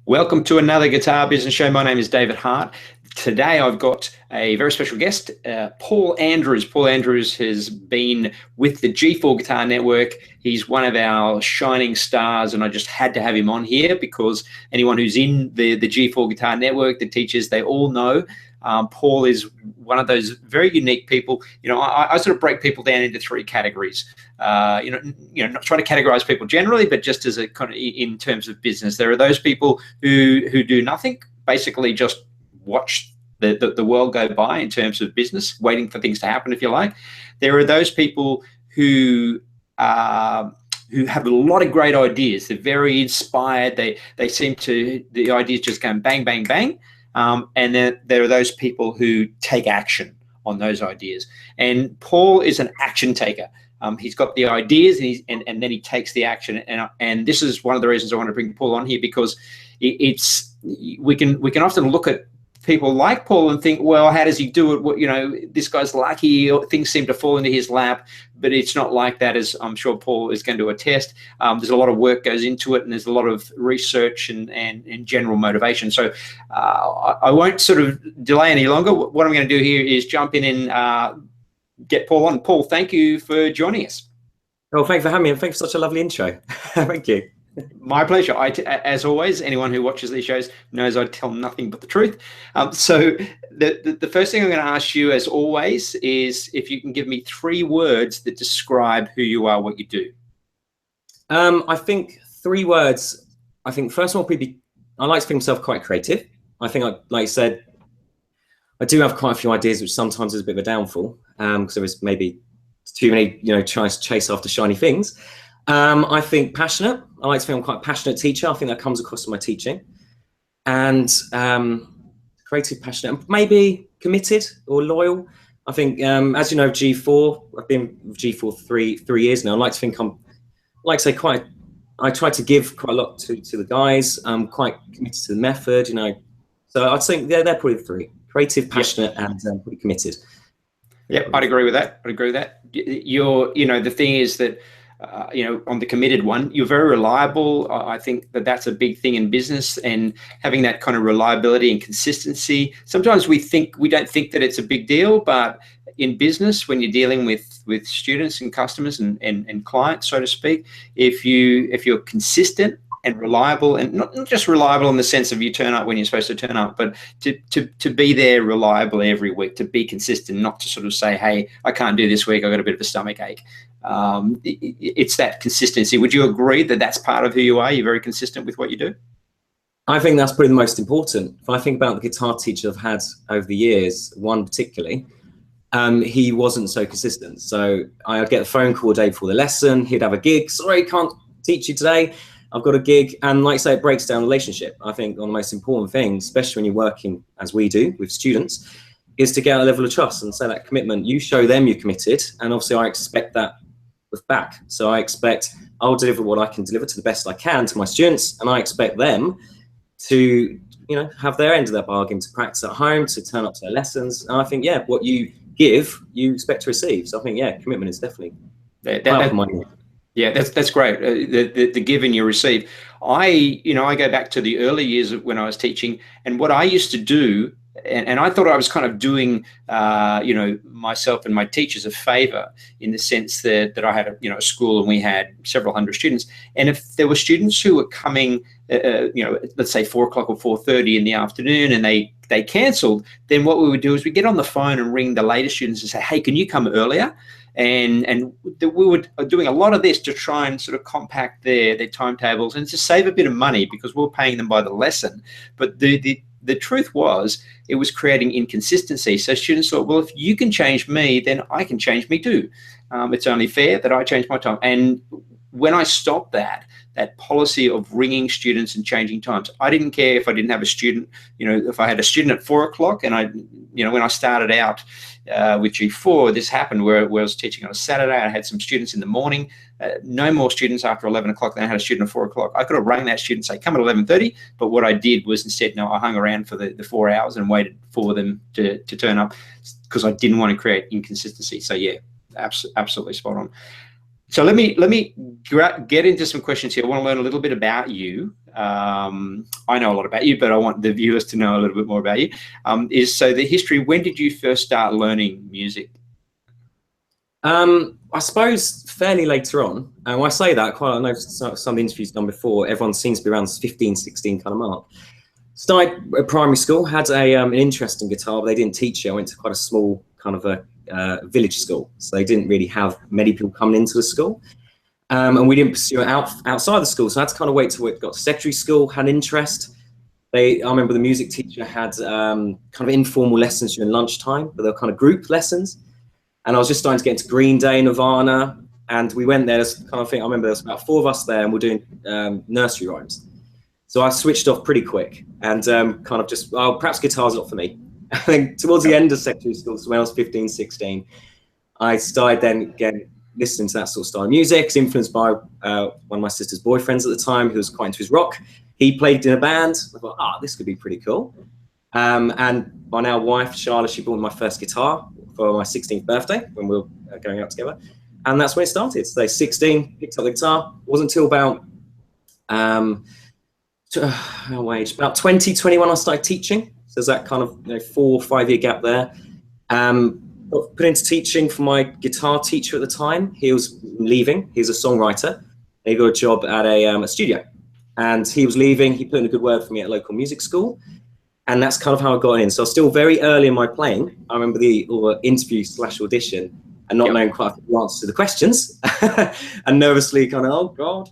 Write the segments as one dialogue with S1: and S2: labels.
S1: Welcome to another Guitar Business Show. My name is David Hart. Today I've got a very special guest, Paul Andrews. Paul Andrews has been with the G4 Guitar Network. He's one of our shining stars, and I just had to have him on here because anyone who's in the G4 Guitar Network, the teachers, they all know Paul is one of those very unique people. I sort of break people down into three categories. Not trying to categorize people generally, but just as a kind of in terms of business. There are those people who do nothing, basically just watch the world go by in terms of business, waiting for things to happen, if you like. There are those people who have a lot of great ideas. They're very inspired. They seem to, the ideas just go bang, bang, bang. And then there are those people who take action on those ideas. And Paul is an action taker. He's got the ideas and then he takes the action. And this is one of the reasons I want to bring Paul on here, because we can often look at people like Paul and think, well, how does he do it? Well, this guy's lucky, things seem to fall into his lap, but it's not like that, as I'm sure Paul is going to attest. There's a lot of work goes into it, and there's a lot of research and general motivation. So I won't sort of delay any longer. What I'm going to do here is jump in and get Paul on. Paul, thank you for joining us.
S2: Well, thanks for having me, and thanks for such a lovely intro. Thank you.
S1: My pleasure. As always, anyone who watches these shows knows I tell nothing but the truth. So the first thing I'm going to ask you, as always, is if you can give me 3 words that describe who you are, what you do.
S2: I think 3 words. I think first one would be, I like to think myself quite creative. I think, like you said, I do have quite a few ideas, which sometimes is a bit of a downfall, because there is maybe too many, trying to chase after shiny things. I think passionate. I like to think I'm quite a passionate teacher. I think that comes across in my teaching. And creative, passionate, and maybe committed or loyal. I think, as you know, G4, I've been with G4 3 years now. I like to think I try to give quite a lot to the guys. I'm quite committed to the method, So I'd say they're probably the 3: creative, passionate, and pretty committed.
S1: Yeah, I'd agree with that. The thing is that, on the committed one, you're very reliable. I think that's a big thing in business, and having that kind of reliability and consistency. Sometimes we don't think that it's a big deal, but in business, when you're dealing with students and customers and clients, so to speak, if you're consistent and reliable, and not just reliable in the sense of you turn up when you're supposed to turn up, but to be there reliably every week, to be consistent, not to sort of say, hey, I can't do this week, I've got a bit of a stomach ache. It's that consistency. Would you agree that that's part of who you are? You're very consistent with what you do?
S2: I think that's probably the most important. If I think about the guitar teacher I've had over the years, one particularly, he wasn't so consistent. So I'd get a phone call a day before the lesson, he'd have a gig, sorry, can't teach you today, I've got a gig. And like I say, it breaks down the relationship. I think one of the most important things, especially when you're working as we do with students, is to get a level of trust and say that commitment. You show them you're committed, and obviously I expect that back. So I expect I'll deliver what I can deliver to the best I can to my students, and I expect them to, have their end of that bargain, to practice at home, to turn up to their lessons. And I think, what you give, you expect to receive. So I think, commitment is definitely
S1: that's great. The give and you receive. I go back to the early years of when I was teaching, and what I used to do, and I thought I was kind of doing, myself and my teachers a favor, in the sense that I had a school and we had several hundred students. And if there were students who were coming, let's say 4 o'clock or 4:30 in the afternoon, and they cancelled, then what we would do is we get on the phone and ring the later students and say, hey, can you come earlier? And we were doing a lot of this to try and sort of compact their timetables and to save a bit of money, because we were paying them by the lesson. But the truth was, it was creating inconsistency. So students thought, well, if you can change me, then I can change me too. It's only fair that I change my time. And when I stopped that policy of ringing students and changing times, I didn't care if I didn't have a student. If I had a student at 4 o'clock, and when I started out with G4, this happened where I was teaching on a Saturday. I had some students in the morning, no more students after 11 o'clock. Then I had a student at 4 o'clock. I could have rang that student and say, come at 11:30. But what I did was instead, I hung around for the 4 hours and waited for them to turn up, because I didn't want to create inconsistency. So absolutely spot on. So let me get into some questions here. I want to learn a little bit about you. I know a lot about you, but I want the viewers to know a little bit more about you. So the history, when did you first start learning music?
S2: I suppose fairly later on. And when I say that, I know some interviews done before, everyone seems to be around 15, 16 kind of mark. Started at primary school, had an interest in guitar, but they didn't teach it. I went to quite a small kind of a village school, so they didn't really have many people coming into the school. And we didn't pursue it outside the school, so I had to kind of wait till it got to secondary school, had an interest. I remember the music teacher had kind of informal lessons during lunchtime, but they were kind of group lessons. And I was just starting to get into Green Day, Nirvana, and we went there. Kind of thing. I remember there was about 4 of us there, and we're doing nursery rhymes. So I switched off pretty quick, and kind of just, well, perhaps guitar's not for me. I think towards the end of secondary school, so when I was 15, 16, I started then again listening to that sort of style of music. It's influenced by one of my sister's boyfriends at the time, who was quite into his rock. He played in a band. I thought, this could be pretty cool. And my now wife, Charlotte, she bought me my first guitar for my 16th birthday when we were going out together. And that's when it started. So 16, picked up the guitar. It wasn't until about, about 20, 21 I started teaching. So there's that kind of 4 or 5 year gap there. Got put into teaching for my guitar teacher at the time. He was leaving. He was a songwriter. He got a job at a studio. And he was leaving. He put in a good word for me at a local music school. And that's kind of how I got in. So I was still very early in my playing. I remember the interview / audition and not knowing quite the answers to the questions and nervously kind of, oh God.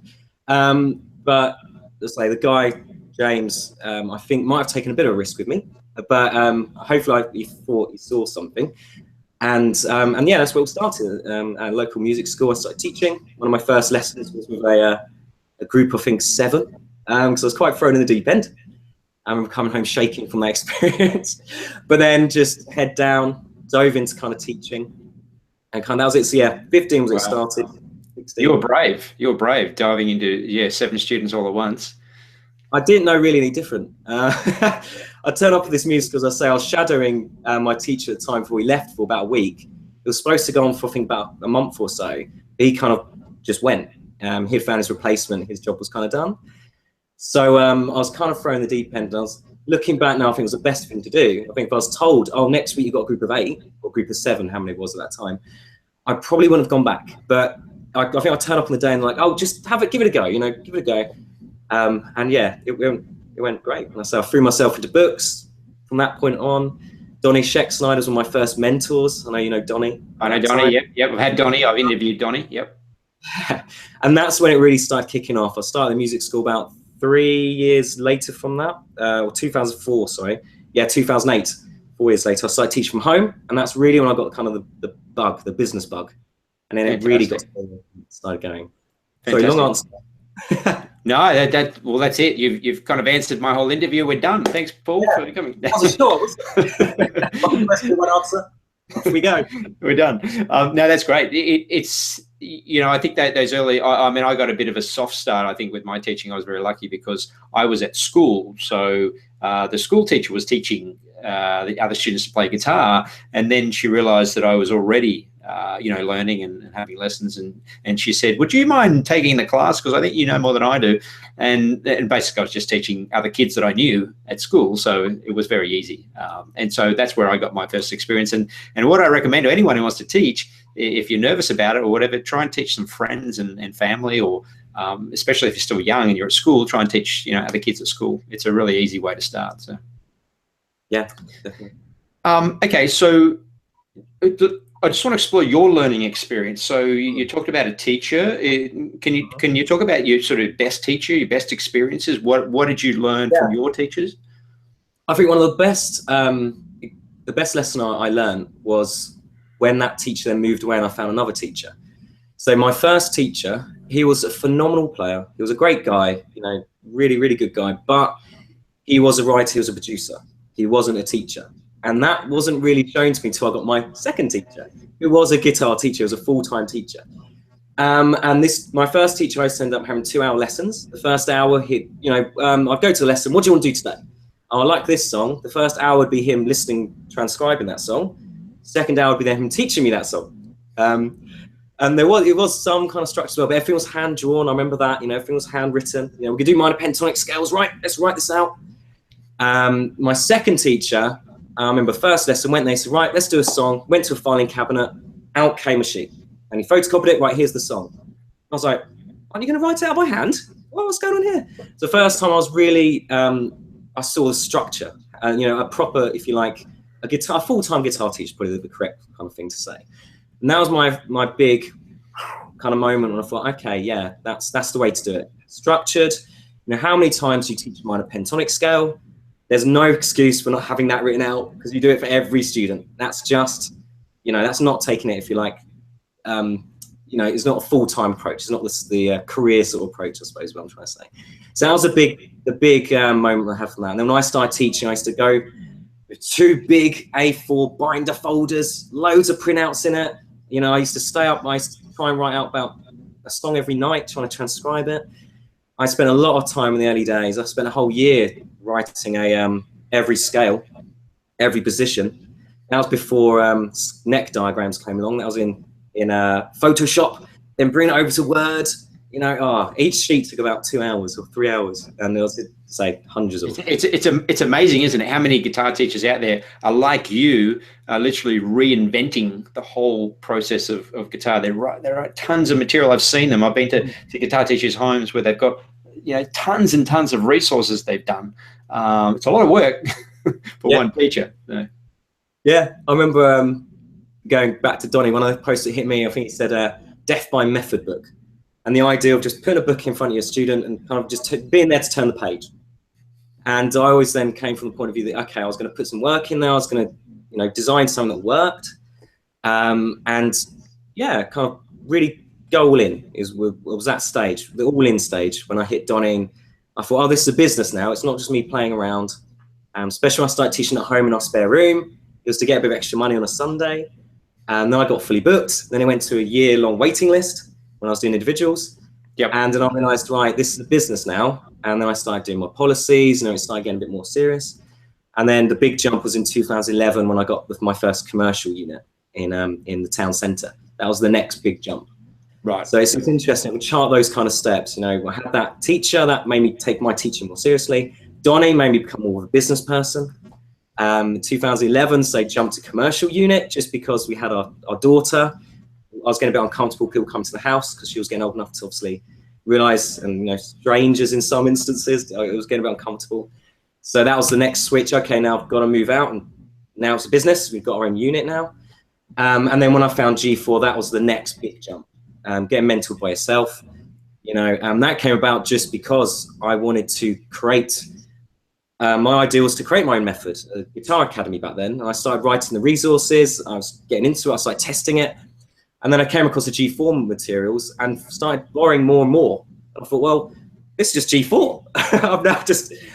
S2: But let's say the guy, James, I think might have taken a bit of a risk with me, but hopefully he thought he saw something. And yeah, that's where it started. At a local music school, I started teaching. One of my first lessons was with a group of, I think, 7, because I was quite thrown in the deep end. I remember coming home shaking from that experience, but then just head down, dove into kind of teaching, and kind of that was it. So yeah, 15 was when it started. 16.
S1: You were brave. You were brave diving into 7 students all at once.
S2: I didn't know really any different. I turned up for this music because I was shadowing my teacher at the time before he left for about a week. It was supposed to go on for I think about a month or so. He kind of just went. He'd found his replacement. His job was kind of done. So I was kind of thrown in the deep end. And I was looking back now, I think it was the best thing to do. I think if I was told, oh, next week you've got a group of 8 or a group of 7, how many it was at that time, I probably wouldn't have gone back. But I think I turned up on the day and like, oh, just give it a go, give it a go. And yeah, it went great. And so I threw myself into books from that point on. Donnie Scheck-Snyder was one of my first mentors. I know you know Donnie.
S1: I know Donnie, yep. I've had Donnie, I've interviewed Donnie, yep.
S2: And that's when it really started kicking off. I started music school about 3 years later from that, or 2004, sorry. Yeah, 2008, 4 years later. I started teaching from home, and that's really when I got kind of the bug, the business bug. And then it really started going. Fantastic. Sorry, long answer.
S1: No, that's it. You've kind of answered my whole interview. We're done. Thanks, Paul, for coming.
S2: That was short. One question, one answer. Off we go.
S1: We're done. No, that's great. It's I think that those early. I mean, I got a bit of a soft start. I think with my teaching, I was very lucky because I was at school. So the school teacher was teaching the other students to play guitar, and then she realised that I was already learning and having lessons, and she said, would you mind taking the class, because I think you know more than I do. And basically I was just teaching other kids that I knew at school, so it was very easy. And so that's where I got my first experience. And what I recommend to anyone who wants to teach, if you're nervous about it or whatever, try and teach some friends and family, or especially if you're still young and you're at school, try and teach other kids at school. It's a really easy way to start. So
S2: yeah, definitely.
S1: Okay, so I just want to explore your learning experience. So you talked about a teacher. Can you talk about your sort of best teacher, your best experiences? What did you learn from your teachers?
S2: I think one of the best lesson I learned was when that teacher then moved away and I found another teacher. So my first teacher, he was a phenomenal player. He was a great guy, really, really good guy, but he was a writer, he was a producer. He wasn't a teacher. And that wasn't really shown to me until I got my second teacher, who was a guitar teacher, was a full-time teacher. And my first teacher, I used to end up having 2-hour lessons. The first hour, I'd go to the lesson, what do you want to do today? Oh, I like this song. The first hour would be him listening, transcribing that song. Second hour would be then him teaching me that song. And it was some kind of structure as well, but everything was hand drawn. I remember that, everything was handwritten. We could do minor pentatonic scales, right? Let's write this out. My second teacher, I remember the first lesson went, they said, right, let's do a song. Went to a filing cabinet, out came a sheet. And he photocopied it, right, here's the song. I was like, aren't you going to write it out by hand? What's going on here? So the first time I was really, I saw the structure, and a proper, if you like, a full-time guitar teacher, probably the correct kind of thing to say. And that was my big kind of moment when I thought, okay, yeah, that's the way to do it. Structured. How many times you teach a minor pentatonic scale? There's no excuse for not having that written out, because you do it for every student. That's just, that's not taking it, if you like. It's not a full-time approach. It's not the career sort of approach, I suppose, what I'm trying to say. So that was the big moment I had from that. And then when I started teaching, I used to go with 2 big A4 binder folders, loads of printouts in it. I used to stay up, I used to try and write out about a song every night, trying to transcribe it. I spent a lot of time in the early days. I spent a whole year writing every scale, every position. That was before neck diagrams came along. That was in Photoshop, then bring it over to Word. Each sheet took about 2 hours or 3 hours, and there was, say, hundreds of them.
S1: It's amazing, isn't it? How many guitar teachers out there are like you, literally reinventing the whole process of guitar. They write tons of material. I've seen them. I've been to guitar teachers' homes where they've got tons and tons of resources they've done. It's a lot of work for one teacher. So.
S2: Yeah, I remember going back to Donny, one of the posts that hit me, I think he said death by method book. And the idea of just putting a book in front of your student and kind of just being there to turn the page. And I always then came from the point of view that, okay, I was going to put some work in there. I was going to, design something that worked. And yeah, kind of really go all in was that stage, the all in stage when I hit Donny. I thought, oh, this is a business now. It's not just me playing around. Especially when I started teaching at home in our spare room. It was to get a bit of extra money on a Sunday. And then I got fully booked. Then I went to a year-long waiting list when I was doing individuals.
S1: Yep.
S2: And then I realized, right, this is a business now. And then I started doing my policies, it started getting a bit more serious. And then the big jump was in 2011 when I got with my first commercial unit in the town centre. That was the next big jump.
S1: Right.
S2: So it's interesting. We chart those kind of steps. I had that teacher that made me take my teaching more seriously. Donny made me become more of a business person. 2011, so jumped to commercial unit just because we had our daughter. I was getting a bit uncomfortable, people come to the house because she was getting old enough to obviously realize, and strangers in some instances, it was getting a bit uncomfortable. So that was the next switch. Okay, now I've got to move out, and now it's a business. We've got our own unit now. And then when I found G4, that was the next big jump. Getting mentored by yourself, that came about just because I wanted to create. My idea was to create my own method, a guitar academy back then. And I started writing the resources. I was getting into it. I started testing it. And then I came across the G4 materials and started borrowing more and more. I thought, well, this is just G4.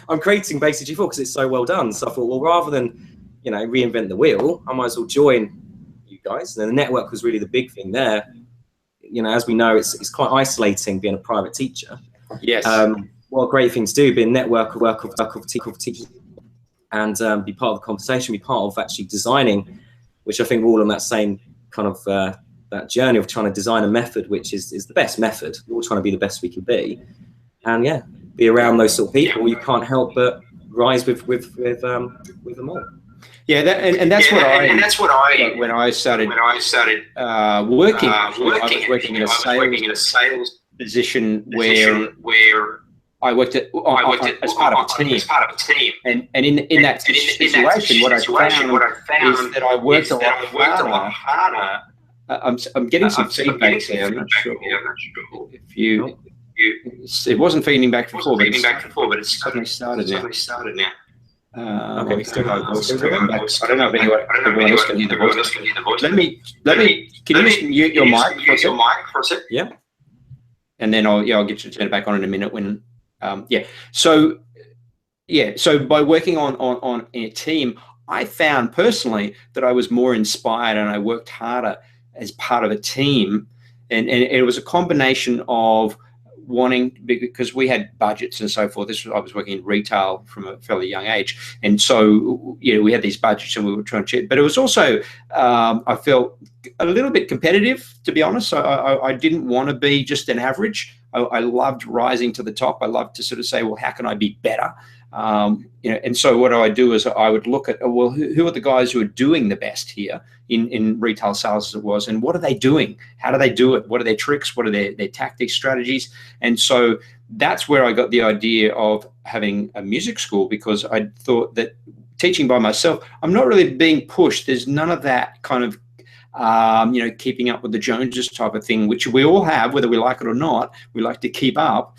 S2: I'm creating basic G4 because it's so well done. So I thought, well, rather than, reinvent the wheel, I might as well join you guys. And then the network was really the big thing there. As we know, it's quite isolating being a private teacher.
S1: Yes.
S2: What a great thing to do, be a network of teachers and be part of the conversation, be part of actually designing, which I think we're all on that same kind of that journey of trying to design a method which is the best method. We're all trying to be the best we can be, and yeah, be around those sort of people. You can't help but rise with them all.
S1: Yeah, that's what I when I started working. I was working in a sales position where I worked as part of a team. And in that situation, what I found is that I worked a lot harder. I'm getting some feedback there. I'm not sure if you. It wasn't feeding back before, but it's suddenly started now. Okay, still no voice. I don't know if everyone else can hear the voice. Let me. Can you just mute your mic for a sec?
S2: Yeah.
S1: And then I'll get you to turn it back on in a minute when. So by working on a team, I found personally that I was more inspired and I worked harder as part of a team, and it was a combination of wanting, because we had budgets and so forth. I was working in retail from a fairly young age, and so we had these budgets and we were trying to check. But it was also I felt a little bit competitive, to be honest. So I didn't want to be just an average. I loved rising to the top. I loved to sort of say, well, how can I be better? And so what I do is I would look at, well, who are the guys who are doing the best here in retail sales as it was, and what are they doing? How do they do it? What are their tricks? What are their tactics, strategies? And so that's where I got the idea of having a music school, because I thought that teaching by myself, I'm not really being pushed. There's none of that kind of keeping up with the Joneses type of thing, which we all have, whether we like it or not. We like to keep up.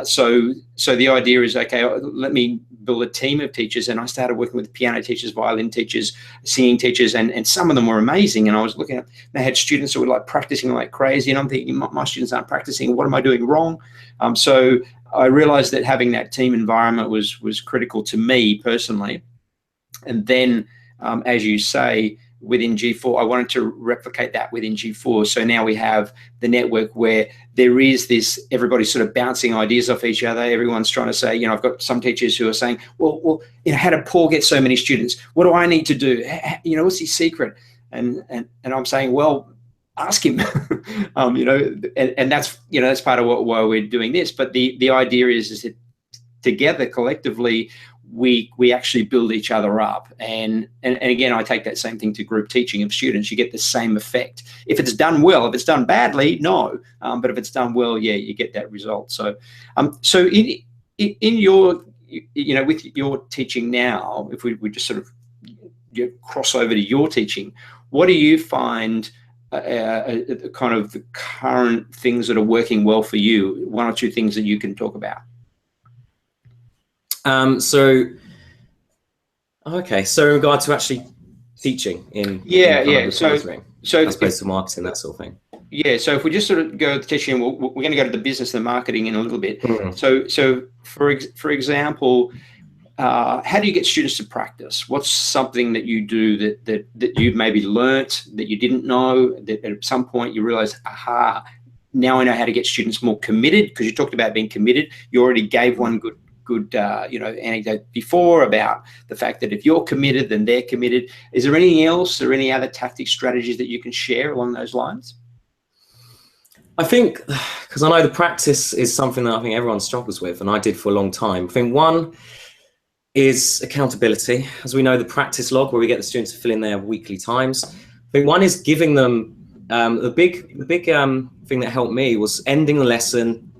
S1: So the idea is, okay, let me build a team of teachers. And I started working with piano teachers, violin teachers, singing teachers, and some of them were amazing. And I was looking at, they had students who were like practicing like crazy, and I'm thinking, my students aren't practicing. What am I doing wrong? So I realized that having that team environment was critical to me personally. And then, as you say, within G4, I wanted to replicate that within G4. So now we have the network where there is this, everybody's sort of bouncing ideas off each other. Everyone's trying to say, I've got some teachers who are saying, well, how did Paul get so many students? What do I need to do? What's his secret? And I'm saying, well, ask him. And that's part of why we're doing this. But the idea is that together, collectively, we actually build each other up. And again, I take that same thing to group teaching of students. You get the same effect. If it's done well, if it's done badly, no. But if it's done well, yeah, you get that result. So in your, with your teaching now, if we just sort of cross over to your teaching, what do you find kind of the current things that are working well for you? One or two things that you can talk about. So in regard to actually teaching in so as opposed to marketing, that sort of thing. Yeah, so if we just sort of go to teaching, we're going to go to the business and the marketing in a little bit. Mm-hmm. So for example, how do you get students to practice? What's something that you do that you've maybe learnt that you didn't know, that at some point you realize, aha, now I know how to get students more committed? Because you talked about being committed. You already gave one good anecdote before about the fact that if you're committed, then they're committed. Is there anything else or any other tactic strategies that you can share along those lines?
S2: I think, because I know the practice is something that I think everyone struggles with, and I did for a long time. I think one is accountability. As we know, the practice log, where we get the students to fill in their weekly times. I think one is giving them, the big thing that helped me was ending the lesson,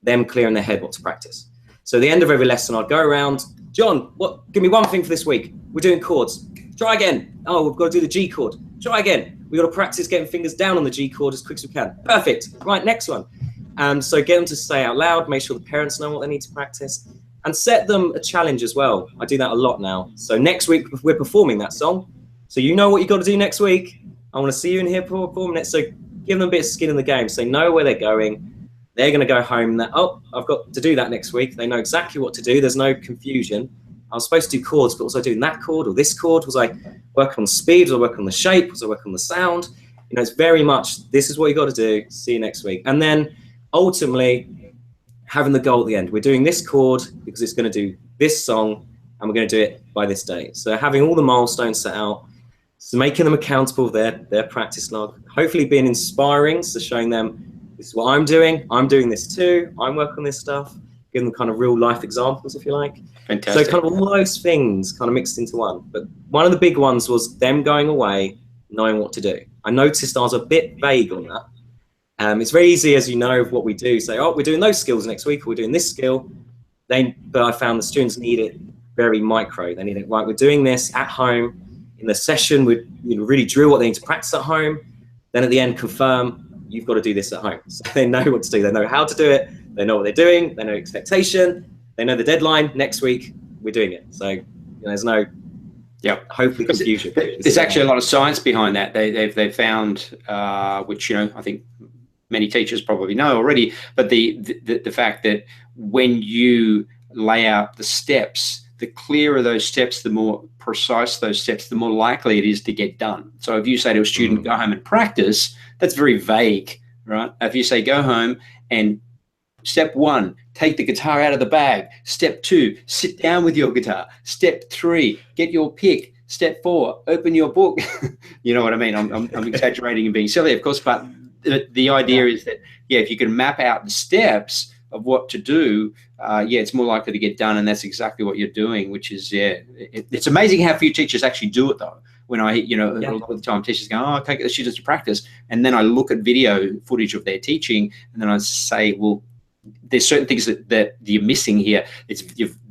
S2: them clearing their head what to practice. So at the end of every lesson, I'd go around, John, give me one thing for this week. We're doing chords. Try again. Oh, we've got to do the G chord. Try again. We've got to practice getting fingers down on the G chord as quick as we can. Perfect. Right, next one. So get them to say out loud, make sure the parents know what they need to practice, and set them a challenge as well. I do that a lot now. So next week, we're performing that song. So you know what you've got to do next week. I want to see you in here performing it. So give them a bit of skin in the game. So they know where they're going. They're going to go home. I've got to do that next week. They know exactly what to do. There's no confusion. I was supposed to do chords, but was I doing that chord or this chord? Was I working on the speed? Was I working on the shape? Was I working on the sound? It's very much, this is what you got to do. See you next week. And then ultimately having the goal at the end. We're doing this chord because it's going to do this song, and we're going to do it by this date. So having all the milestones set out, so making them accountable for their practice log, hopefully being inspiring, so showing them, this is what I'm doing this too, I'm working on this stuff, giving them kind of real life examples, if you like.
S1: Fantastic.
S2: So kind of all those things kind of mixed into one. But one of the big ones was them going away, knowing what to do. I noticed I was a bit vague on that. It's very easy, as you know, of what we do, say, oh, we're doing those skills next week, or we're doing this skill. But I found the students need it very micro. They need it, right, we're doing this at home. In the session, we really drill what they need to practice at home. Then at the end, confirm, you've got to do this at home. So they know what to do. They know how to do it. They know what they're doing. They know expectation. They know the deadline. Next week, we're doing it. So there's no, hopefully confusion.
S1: There's actually a lot of science behind that. They've found, which I think many teachers probably know already, but the fact that when you lay out the steps, the clearer those steps, the more precise those steps, the more likely it is to get done. So if you say to a student, go home and practice, that's very vague, right? If you say, go home and Step 1, take the guitar out of the bag. Step 2, sit down with your guitar. Step 3, get your pick. Step 4, open your book. You know what I mean? I'm exaggerating and being silly, of course, but the idea is that, yeah, if you can map out the steps of what to do, it's more likely to get done, and that's exactly what you're doing, which is, it's amazing how few teachers actually do it, though. When a lot of the time teachers go, oh, take the students to practice, and then I look at video footage of their teaching, and then I say, well, there's certain things that you're missing here.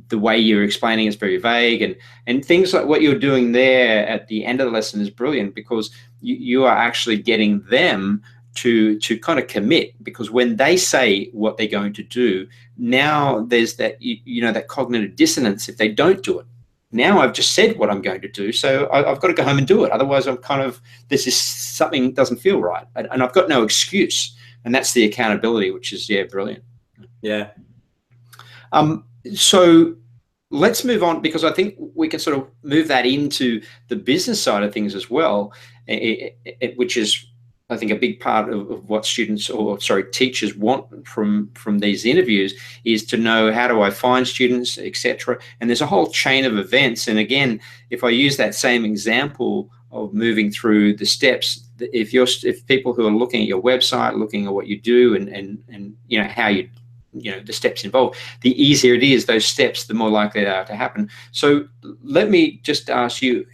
S1: The way you're explaining is very vague, and things like what you're doing there at the end of the lesson is brilliant, because you are actually getting them to kind of commit, because when they say what they're going to do, now there's that that cognitive dissonance if they don't do it. Now I've just said what I'm going to do, so I've got to go home and do it. Otherwise, I'm kind of, this is something doesn't feel right, and I've got no excuse. And that's the accountability, which is brilliant.
S2: Yeah.
S1: So let's move on, because I think we can sort of move that into the business side of things as well, which is, I think, a big part of what teachers want from these interviews, is to know, how do I find students, etc. And there's a whole chain of events. And again, if I use that same example of moving through the steps, if people who are looking at your website, looking at what you do, and how the steps involved, the easier it is, those steps, the more likely they are to happen. So let me just ask you,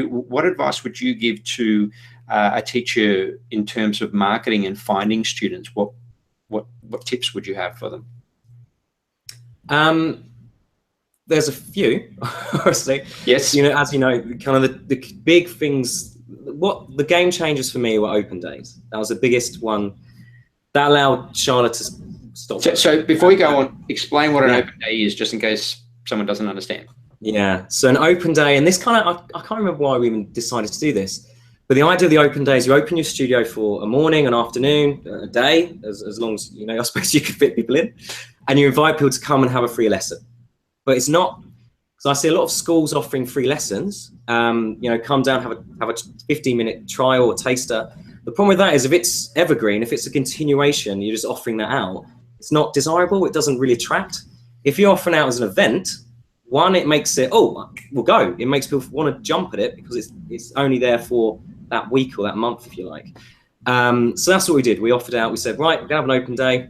S1: what advice would you give to a teacher in terms of marketing and finding students? What tips would you have for them?
S2: There's a few, honestly.
S1: Yes.
S2: As you know, kind of the big things. What the game changers for me were open days. That was the biggest one. That allowed Charlotte to stop.
S1: So before you go on, explain what an open day is, just in case someone doesn't understand.
S2: Yeah. So an open day, and this kind of, I can't remember why we even decided to do this, but the idea of the open day is you open your studio for a morning, an afternoon, a day, as long as, I suppose you can fit people in, and you invite people to come and have a free lesson. But it's not, because I see a lot of schools offering free lessons, come down, have a 15-minute trial or taster. The problem with that is, if it's evergreen, if it's a continuation, you're just offering that out, it's not desirable, it doesn't really attract. If you're offering out as an event, one, it makes it, oh, we'll go. It makes people want to jump at it, because it's only there for that week or that month, if you like. So that's what we did. We offered out, we said, right, we're going to have an open day.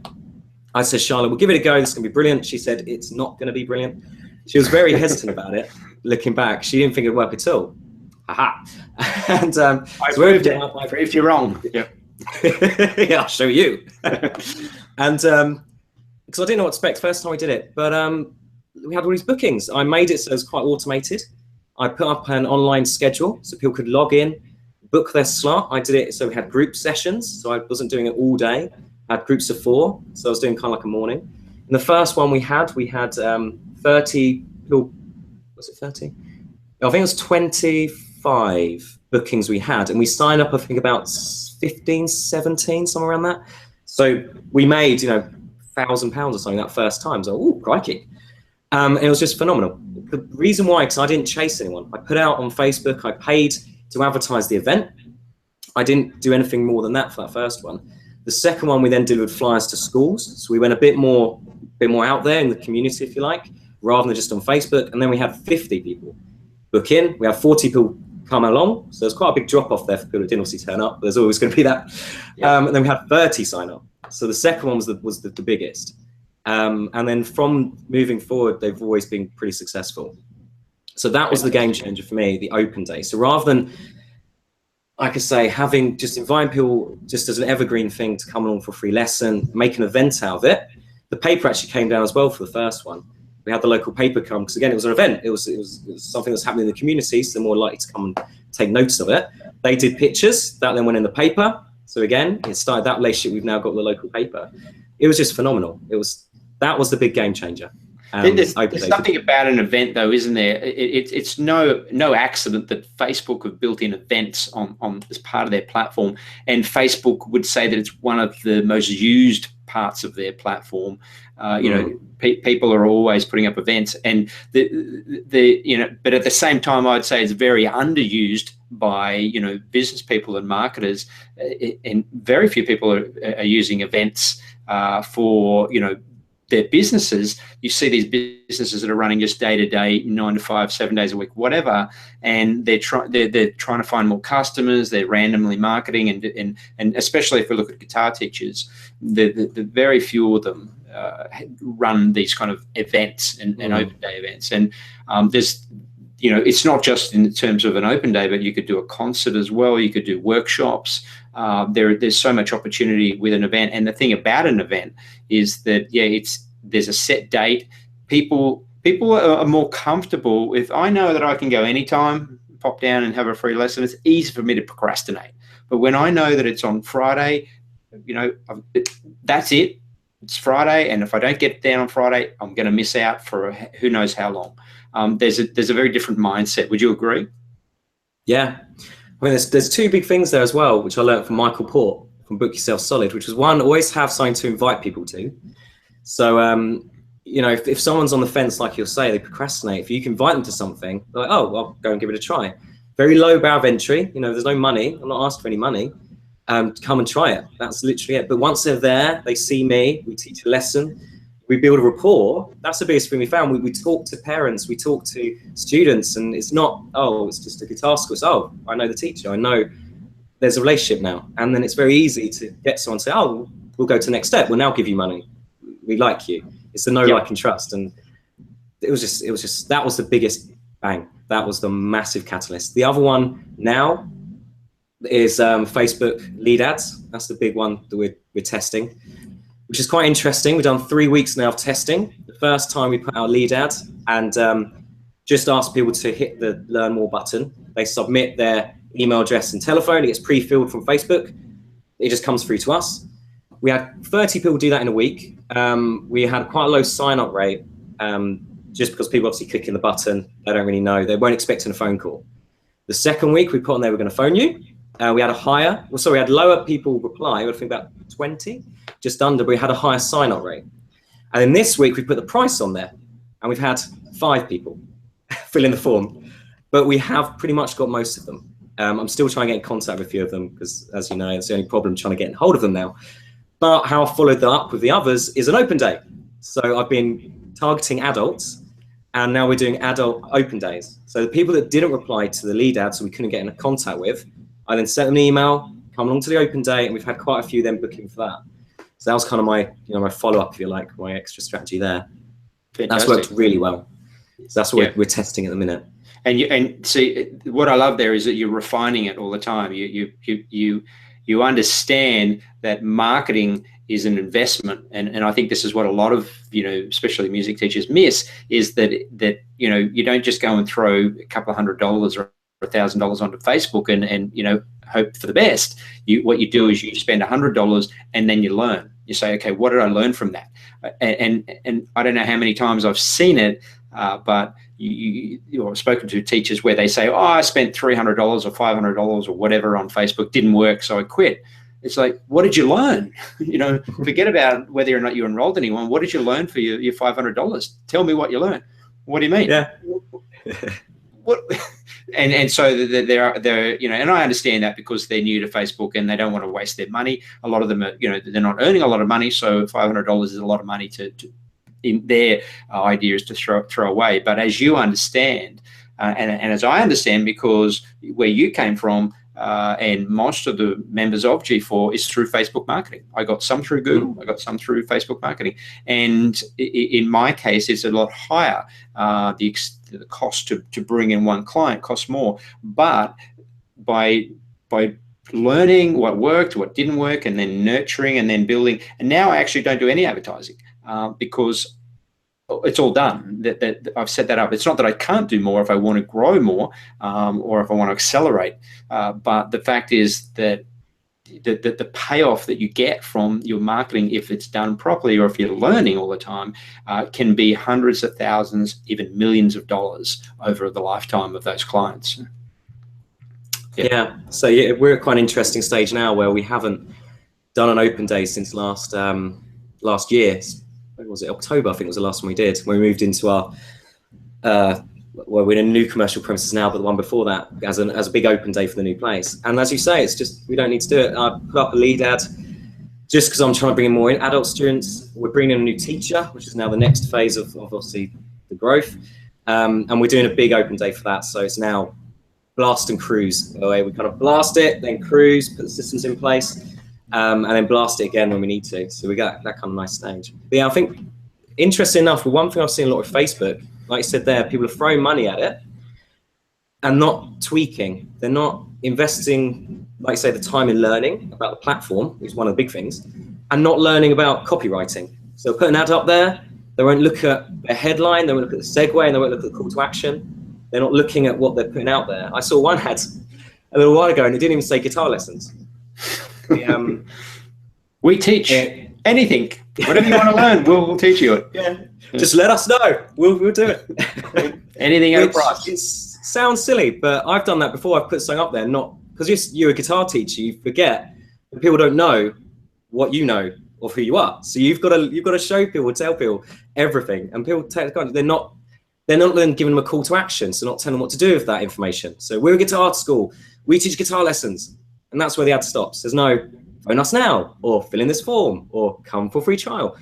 S2: I said, Charlotte, we'll give it a go. This is going to be brilliant. She said, it's not going to be brilliant. She was very hesitant about it. Looking back, she didn't think it'd work at all. Haha. And
S1: I proved you wrong. Yeah.
S2: Yeah, I'll show you. And because I didn't know what to expect first time we did it, but we had all these bookings. I made it so it was quite automated. I put up an online schedule so people could log in, book their slot. I did it so we had group sessions, so I wasn't doing it all day. I had groups of 4, so I was doing kind of like a morning. And the first one we had 30 people. Was it 30? I think it was 25 bookings we had, and we signed up, I think, about 15, 17, somewhere around that. So we made, £1,000 or something that first time. So, oh, crikey. And it was just phenomenal. The reason why, because I didn't chase anyone. I put out on Facebook, I paid to advertise the event. I didn't do anything more than that for that first one. The second one, we then delivered flyers to schools. So we went a bit more out there in the community, if you like, rather than just on Facebook. And then we had 50 people book in. We had 40 people come along. So there's quite a big drop off there for people who didn't obviously turn up, but there's always going to be that. Yeah. And then we had 30 sign up. So the second one was the biggest. And then from moving forward, they've always been pretty successful. So that was the game changer for me, the open day. So rather than, like I say, inviting people just as an evergreen thing to come along for a free lesson, make an event out of it. The paper actually came down as well for the first one. We had the local paper come, because again, it was an event. It was something that's happening in the community, so they're more likely to come and take notice of it. They did pictures, that then went in the paper. So again, it started that relationship we've now got with the local paper. It was just phenomenal. That was the big game changer.
S1: There's something about an event, though, isn't there? It's no accident that Facebook have built in events on as part of their platform, and Facebook would say that it's one of the most used parts of their platform. You know, people are always putting up events, and you know, but at the same time, I'd say it's very underused by, you know, business people and marketers, and very few people are using events for, you know, their businesses. You see these businesses that are running just day to day, 9 to 5, 7 days a week, whatever, and they're trying to find more customers. They're randomly marketing, and especially if we look at guitar teachers, the very few of them run these kind of events and open day events. And there's, you know, it's not just in terms of an open day, but you could do a concert as well. You could do workshops. There's so much opportunity with an event. And the thing about an event is that, yeah, there's a set date. People are more comfortable if I know that I can go anytime, pop down and have a free lesson. It's easy for me to procrastinate. But when I know that it's on Friday, you know, that's it. It's Friday, and if I don't get down on Friday, I'm going to miss out for who knows how long. There's a very different mindset. Would you agree?
S2: Yeah, I mean, there's two big things there as well, which I learned from Michael Port from Book Yourself Solid, which was one, always have something to invite people to. So, you know, if someone's on the fence, like you'll say, they procrastinate. If you can invite them to something, they're like, oh, I'll go and give it a try. Very low bar of entry. You know, there's no money. I'm not asked for any money. Come and try it. That's literally it. But once they're there, they see me, we teach a lesson, we build a rapport. That's the biggest thing we found. We talk to parents, we talk to students, and it's not, oh, it's just a guitar school. It's, oh, I know the teacher. I know there's a relationship now. And then it's very easy to get someone to say, oh, we'll go to the next step. We'll now give you money. We like you. It's the know, like, and trust. And it was just, that was the biggest bang. That was the massive catalyst. The other one now is Facebook lead ads. That's the big one that we're testing, which is quite interesting. We've done 3 weeks now of testing. The first time we put out lead ads and just asked people to hit the learn more button. They submit their email address and telephone. It gets pre-filled from Facebook. It just comes through to us. We had 30 people do that in a week. We had quite a low sign-up rate just because people obviously clicking the button. They don't really know. They weren't expecting a phone call. The second week we put on there, we're going to phone you. We had we had lower people reply. I think about 20, just under, but we had a higher sign-up rate. And then this week we put the price on there, and we've had 5 people fill in the form, but we have pretty much got most of them. I'm still trying to get in contact with a few of them because, as you know, it's the only problem, trying to get in hold of them now. But how I followed that up with the others is an open day. So I've been targeting adults, and now we're doing adult open days. So the people that didn't reply to the lead ad, so we couldn't get in contact with, I then sent them an email, come along to the open day, and we've had quite a few then booking for that. So that was kind of my, you know, my follow-up, if you like, my extra strategy there. Fantastic. That's worked really well. So that's what we're testing at the minute.
S1: And see, what I love there is that you're refining it all the time. You understand that marketing is an investment, and I think this is what a lot of, you know, especially music teachers miss, is that you know, you don't just go and throw a couple of $100 or $1,000 onto Facebook and you know, hope for the best. What you do is you spend $100 and then you learn. You say, okay, what did I learn from that? And I don't know how many times I've seen it, but you've spoken to teachers where they say, oh, I spent $300 or $500 or whatever on Facebook, didn't work, so I quit. It's like, what did you learn? You know, forget about whether or not you enrolled anyone. What did you learn for your $500? Tell me what you learned. What do you mean?
S2: Yeah.
S1: What? And so they're you know, and I understand that because they're new to Facebook and they don't want to waste their money. A lot of them are, you know, they're not earning a lot of money, so $500 is a lot of money to in their idea is to throw away. But as you understand, and as I understand, because where you came from, and most of the members of G4 is through Facebook marketing. I got some through Google, I got some through Facebook marketing. And in my case, it's a lot higher. The cost to bring in one client costs more. But by learning what worked, what didn't work, and then nurturing and then building, and now I actually don't do any advertising because it's all done. That I've set that up. It's not that I can't do more if I want to grow more or if I want to accelerate. But the fact is that the payoff that you get from your marketing, if it's done properly or if you're learning all the time, can be hundreds of thousands, even millions of dollars over the lifetime of those clients.
S2: Yeah. So yeah, we're at quite an interesting stage now where we haven't done an open day since last last year. When was it? October, I think was the last one we did, when we moved into our, well, we're in a new commercial premises now, but the one before that as a big open day for the new place. And as you say, it's just, we don't need to do it. I put up a lead ad just because I'm trying to bring in more adult students. We're bringing in a new teacher, which is now the next phase of obviously the growth. And we're doing a big open day for that. So it's now blast and cruise. We kind of blast it, then cruise, put the systems in place, and then blast it again when we need to. So we got that kind of nice stage. But yeah, I think, interesting enough, one thing I've seen a lot with Facebook, like you said there, people are throwing money at it and not tweaking. They're not investing, like you say, the time in learning about the platform, which is one of the big things, and not learning about copywriting. So put an ad up there, they won't look at a headline, they won't look at the segue, and they won't look at the call to action. They're not looking at what they're putting out there. I saw one ad a little while ago, and it didn't even say guitar lessons.
S1: We teach anything. Whatever you want to learn, we'll teach you it.
S2: Yeah. Just let us know. We'll do it.
S1: Anything at a price.
S2: It sounds silly, but I've done that before. I've put something up there, not because you're a guitar teacher. You forget that people don't know what you know of who you are. So you've got to show people, tell people everything, and people they're not then giving them a call to action. So not telling them what to do with that information. So we're a guitar school. We teach guitar lessons, and that's where the ad stops. There's no phone us now, or fill in this form, or come for free trial.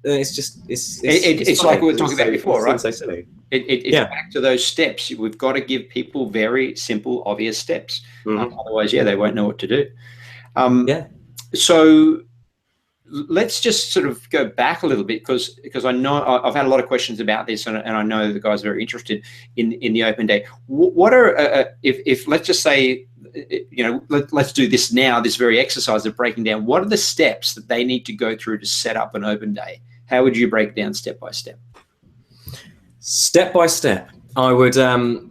S2: It's
S1: like we were talking about before, right?
S2: So silly.
S1: It's back to those steps. We've got to give people very simple, obvious steps. Otherwise, they won't know what to do. So let's just sort of go back a little bit, because I know I've had a lot of questions about this, and I know the guys are very interested in the open day. What are if let's just say, let's do this now, this very exercise of breaking down, what are the steps that they need to go through to set up an open day? How would you break down step by step?
S2: Step by step, I would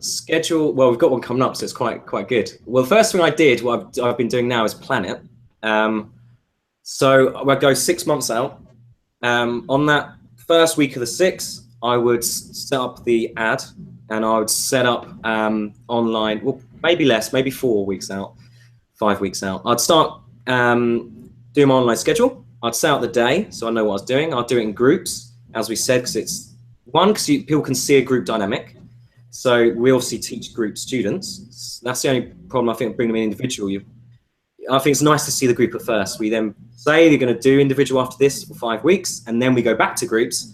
S2: schedule. Well, we've got one coming up, so it's quite good. Well, the first thing I did, what I've been doing now, is plan it. So I go 6 months out. On that first week of the 6th, I would set up the ad, and I would set up online. Well, maybe less, maybe 4 weeks out, 5 weeks out. I'd start doing my online schedule. I'd set out the day, so I know what I was doing. I'd do it in groups, as we said, because people can see a group dynamic. So we obviously teach group students. That's the only problem, I think, bringing them in individual. I think it's nice to see the group at first. We then say they're going to do individual after this for 5 weeks, and then we go back to groups.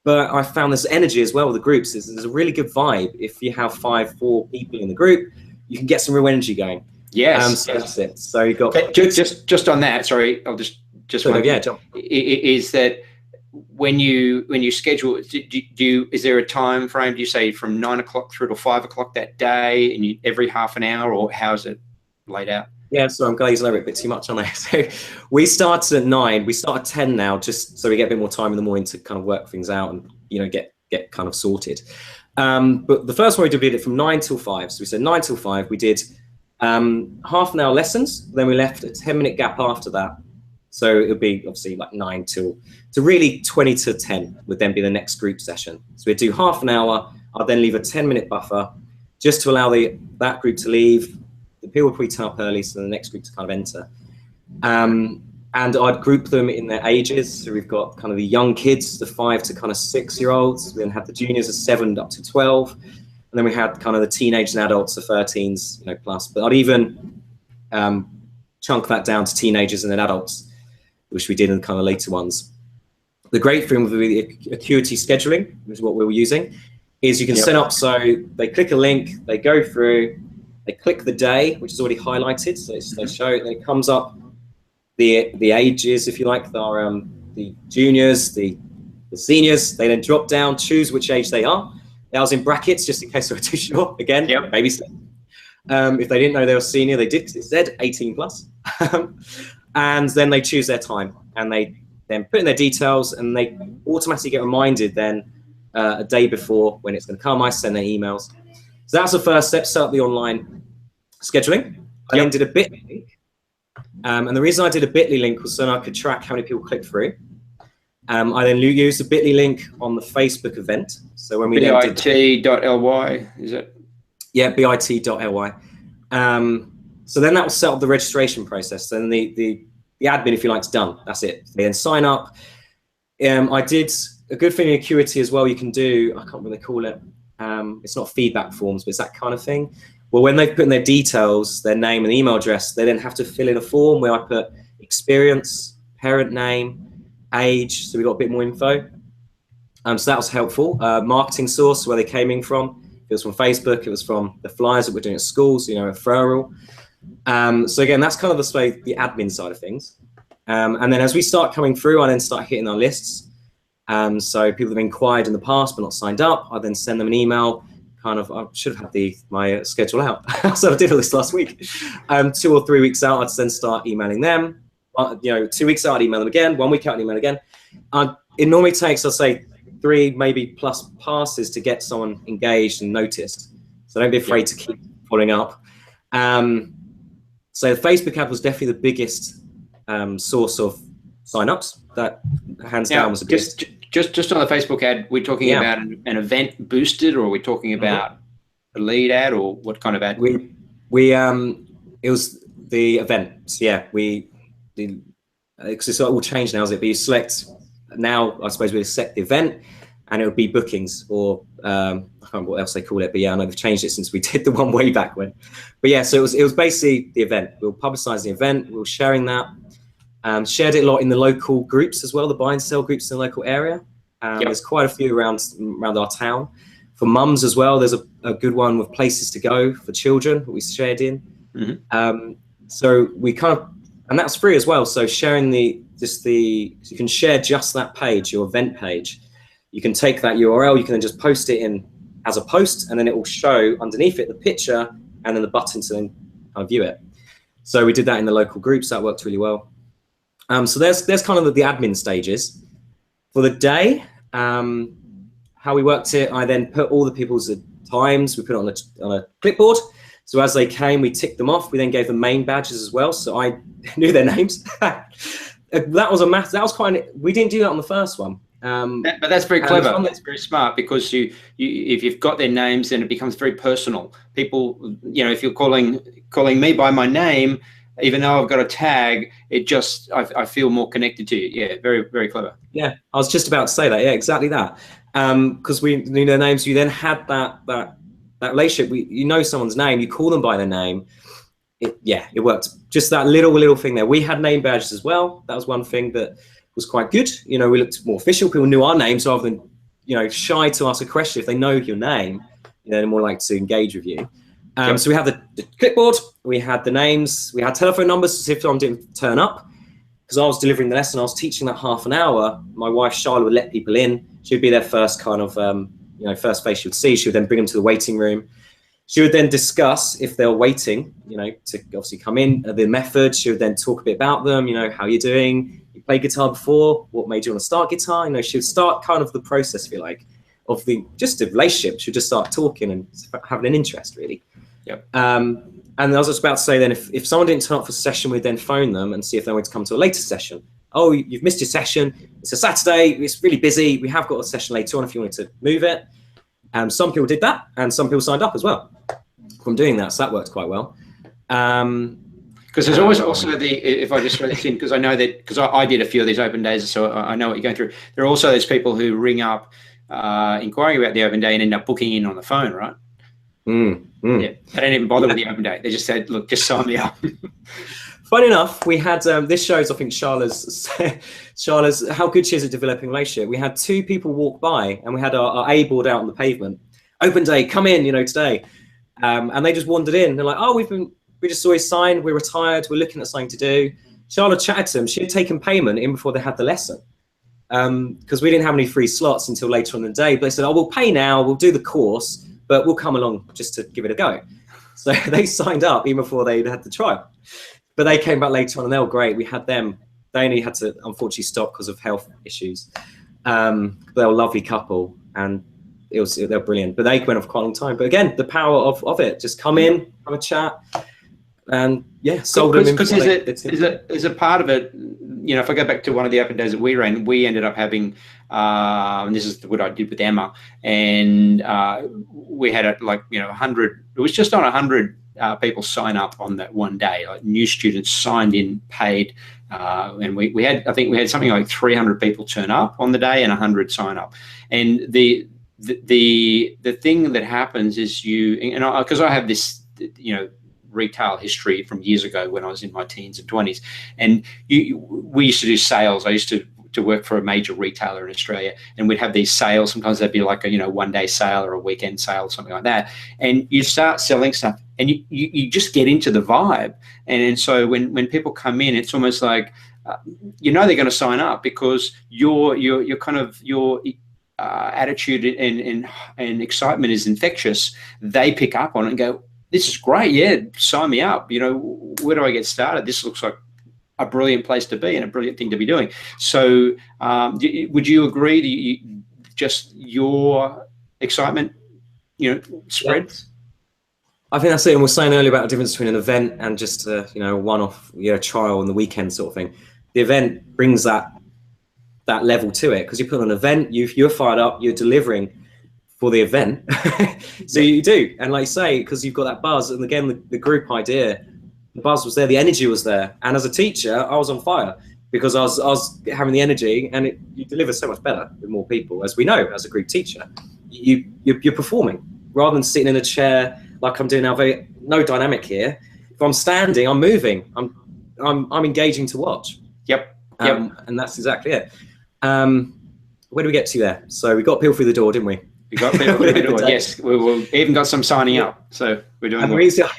S2: But I found this energy as well with the groups. There's a really good vibe. If you have 4 people in the group, you can get some real energy going.
S1: Yes.
S2: So that's it. So you got
S1: just on that. Sorry, I'll just
S2: John.
S1: Is that when you schedule, is there a time frame? Do you say from 9 o'clock through to 5 o'clock that day, and every half an hour, or how's it laid out?
S2: Yeah, so I'm glazing over it a bit too much on it. So we start at 9. We start at 10 now, just so we get a bit more time in the morning to kind of work things out and get kind of sorted. But the first one we did it from 9 till 5. So we said 9 till 5. We did half an hour lessons. Then we left a 10-minute gap after that. So it would be obviously like 9 till to really 20 to 10 would then be the next group session. So we'd do half an hour. I'd then leave a 10-minute buffer just to allow that group to leave. The people would turn up early, so the next group to kind of enter. And I'd group them in their ages. So we've got kind of the young kids, the 5 to kind of 6-year-olds. We then had the juniors, the 7 up to 12. And then we had kind of the teenagers and adults, the 13s, plus. But I'd even chunk that down to teenagers and then adults, which we did in the kind of later ones. The great thing with the Acuity scheduling, which is what we were using, is you can set up so they click a link, they go through, they click the day, which is already highlighted, so they show it, then it comes up the ages, if you like, the juniors, the seniors. They then drop down, choose which age they are. That was in brackets, just in case they were too short. Again, baby step. If they didn't know they were senior, they did, because it said 18 plus. And then they choose their time, and they then put in their details, and they automatically get reminded then a day before when it's going to come. I send their emails. So that's the first step, set up the online scheduling. I then did a Bitly link. And the reason I did a Bitly link was so I could track how many people clicked through. I then used the Bitly link on the Facebook event. So when we
S1: bit.ly, is it?
S2: Yeah, bit.ly. So then that will set up the registration process. Then the admin, if you like, is done. That's it. They then sign up. I did a good thing in Acuity as well. You can do, I can't remember what they call it. It's not feedback forms, but it's that kind of thing. Well, when they've put in their details, their name and email address, they then have to fill in a form where I put experience, parent name, age. So we got a bit more info. So that was helpful. Marketing source, where they came in from. It was from Facebook. It was from the flyers that we're doing at schools, you know, referral. So again, that's kind of the admin side of things. And then as we start coming through, I then start hitting our lists. So people have inquired in the past but not signed up. I then send them an email. Kind of, I should have had my schedule out. So I did all this last week. 2 or 3 weeks out, I'd then start emailing them. 2 weeks out, I'd email them again. 1 week out, I'd email again. It normally takes, I'll say, 3 maybe plus passes to get someone engaged and noticed. So don't be afraid to keep following up. So the Facebook ad was definitely the biggest source of signups. That hands down was the biggest.
S1: Just on the Facebook ad, we're talking about an event boosted, or are we talking about a lead ad, or what kind of ad?
S2: It was the events. Yeah, it's all changed now, is it? But you select now. I suppose we select the event, and it would be bookings, or I can't remember what else they call it. But yeah, I know they've changed it since we did the one way back when. But yeah, so it was basically the event. We'll publicize the event. We were sharing that. Shared it a lot in the local groups as well, the buy and sell groups in the local area. There's quite a few around our town. For mums as well, there's a good one with places to go for children that we shared in. So we kind of, and that's free as well. So sharing you can share just that page, your event page. You can take that URL, you can then just post it in as a post, and then it will show underneath it the picture and then the button to then kind of view it. So we did that in the local groups. That worked really well. So there's kind of the admin stages. For the day, how we worked it, I then put all the people's times, we put it on a clipboard. So as they came, we ticked them off. We then gave them main badges as well. So I knew their names. That was quite, we didn't do that on the first one.
S1: But that's very clever. That's very smart, because if you've got their names, then it becomes very personal. People, if you're calling me by my name, even though I've got a tag, I feel more connected to you. Yeah, very, very clever.
S2: Yeah, I was just about to say that. Yeah, exactly that. Because we knew their names, you then had that relationship. You know someone's name, you call them by their name. It worked. Just that little thing there. We had name badges as well. That was one thing that was quite good. We looked more official. People knew our names rather than shy to ask a question. If they know your name, they're more likely to engage with you. So we had the clipboard, we had the names, we had telephone numbers, if someone didn't turn up. Because I was delivering the lesson, I was teaching that half an hour. My wife, Charlotte, would let people in. She would be their first kind of, first face she would see. She would then bring them to the waiting room. She would then discuss, if they're waiting, to obviously come in, the method. She would then talk a bit about them, how you're doing. You played guitar before? What made you want to start guitar? She would start kind of the process, if you like, of just the relationship. She would just start talking and having an interest, really.
S1: Yep.
S2: And I was just about to say then, if someone didn't turn up for a session, we'd then phone them and see if they wanted to come to a later session. Oh, you've missed your session. It's a Saturday. It's really busy. We have got a session later on if you wanted to move it. Some people did that, and some people signed up as well from doing that. So that worked quite well.
S1: Because there's always also if I just throw this in, because I know that, because I did a few of these open days, so I know what you're going through. There are also those people who ring up inquiring about the open day and end up booking in on the phone, right? Yeah, they don't even bother with the open day. They just said, look, just sign me up.
S2: Funny enough, we had, this shows, I think, Charla's how good she is at developing a relationship. We had 2 people walk by, and we had our A board out on the pavement. Open day, come in, today. And they just wandered in. They're like, oh, we just saw his sign. We're retired. We're looking at something to do. Charla chatted to them. She had taken payment in before they had the lesson. Because we didn't have any free slots until later on in the day. But they said, oh, we'll pay now. We'll do the course, but we'll come along just to give it a go. So they signed up even before they had the trial. But they came back later on and they were great. We had them. They only had to, unfortunately, stop because of health issues. They were a lovely couple, and they were brilliant. But they went off quite a long time. But again, the power of it, just come in, have a chat, and sold them.
S1: Because there's a part of it, if I go back to one of the open days that we ran, we ended up having, and this is what I did with Emma, and we had 100. It was just on 100 people sign up on that one day. Like new students signed in, paid, and we had, I think we had something like 300 people turn up on the day and 100 sign up. And the thing that happens is because I have this, retail history from years ago when I was in my teens and 20s, and we used to do sales. I used to work for a major retailer in Australia, and we'd have these sales. Sometimes they'd be like a one-day sale or a weekend sale, something like that. And you start selling stuff, and you just get into the vibe. And so when people come in, it's almost like they're going to sign up because your attitude and excitement is infectious. They pick up on it and go, "This is great, yeah, sign me up. Where do I get started? This looks like a brilliant place to be and a brilliant thing to be doing." So would you agree that just your excitement, spreads?
S2: I think that's it. And we're saying earlier about the difference between an event and just a one-off trial on the weekend sort of thing. The event brings that level to it, because you put on an event, you're fired up, you're delivering for the event. So you do, and like you say, because you've got that buzz, and again the group idea, the buzz was there, the energy was there, and as a teacher I was on fire because I was having the energy, and you deliver so much better with more people, as we know as a group teacher. You're performing rather than sitting in a chair like I'm doing now. No dynamic here. If I'm standing, I'm moving, I'm engaging to watch.
S1: Yep.
S2: And that's exactly it. Where do we get to there? So we got people through the door, didn't we?
S1: We got people through the door. Yes, we even got some signing up. So we're doing.
S2: And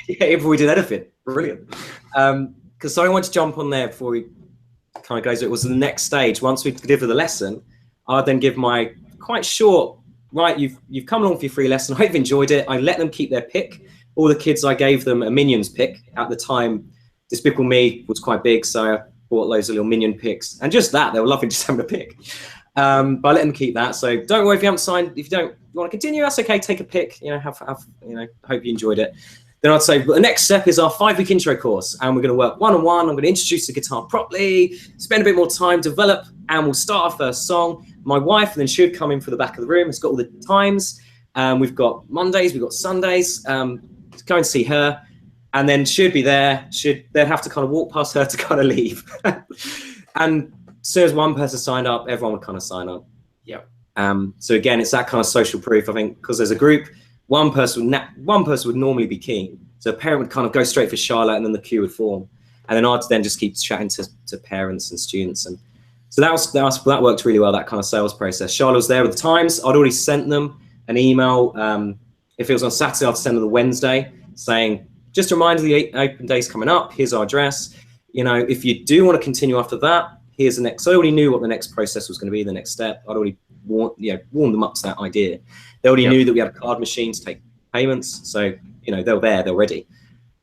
S2: if we did anything, brilliant. Because I want to jump on there before we kind of goes. It was the next stage. Once we deliver the lesson, I'd then give my quite short. Right, you've come along for your free lesson. I hope you've enjoyed it. I let them keep their pick. All the kids, I gave them a Minions pick at the time. Despicable Me was quite big, so I bought loads of little Minion picks, and just that, they were loving just having a pick. But I let them keep that. So don't worry if you haven't signed. If you want to continue, that's okay. Take a pick. Hope you enjoyed it. Then I'd say the next step is our 5-week intro course, and we're going to work one-on-one. I'm going to introduce the guitar properly, spend a bit more time, develop, and we'll start our first song. My wife, and then she would come in for the back of the room. It's got all the times. We've got Mondays, we've got Sundays. Go and see her, and then she'd be there. They'd have to kind of walk past her to kind of leave. And as soon as one person signed up, everyone would kind of sign up.
S1: Yep.
S2: So again, it's that kind of social proof, I think, because there's a group, one person would normally be keen. So a parent would kind of go straight for Charlotte, and then the queue would form. And then I'd then just keep chatting to parents and students. And so that worked really well, that kind of sales process. Charlotte was there with the times. I'd already sent them an email. If it was on Saturday, I'd send them the Wednesday saying, just a reminder, the open day's coming up. Here's our address. If you do want to continue after that, here's the next. So I already knew what the next process was going to be, the next step. I'd already warmed them up to that idea. They already knew that we had a card machine to take payments. So, they're there, they're ready.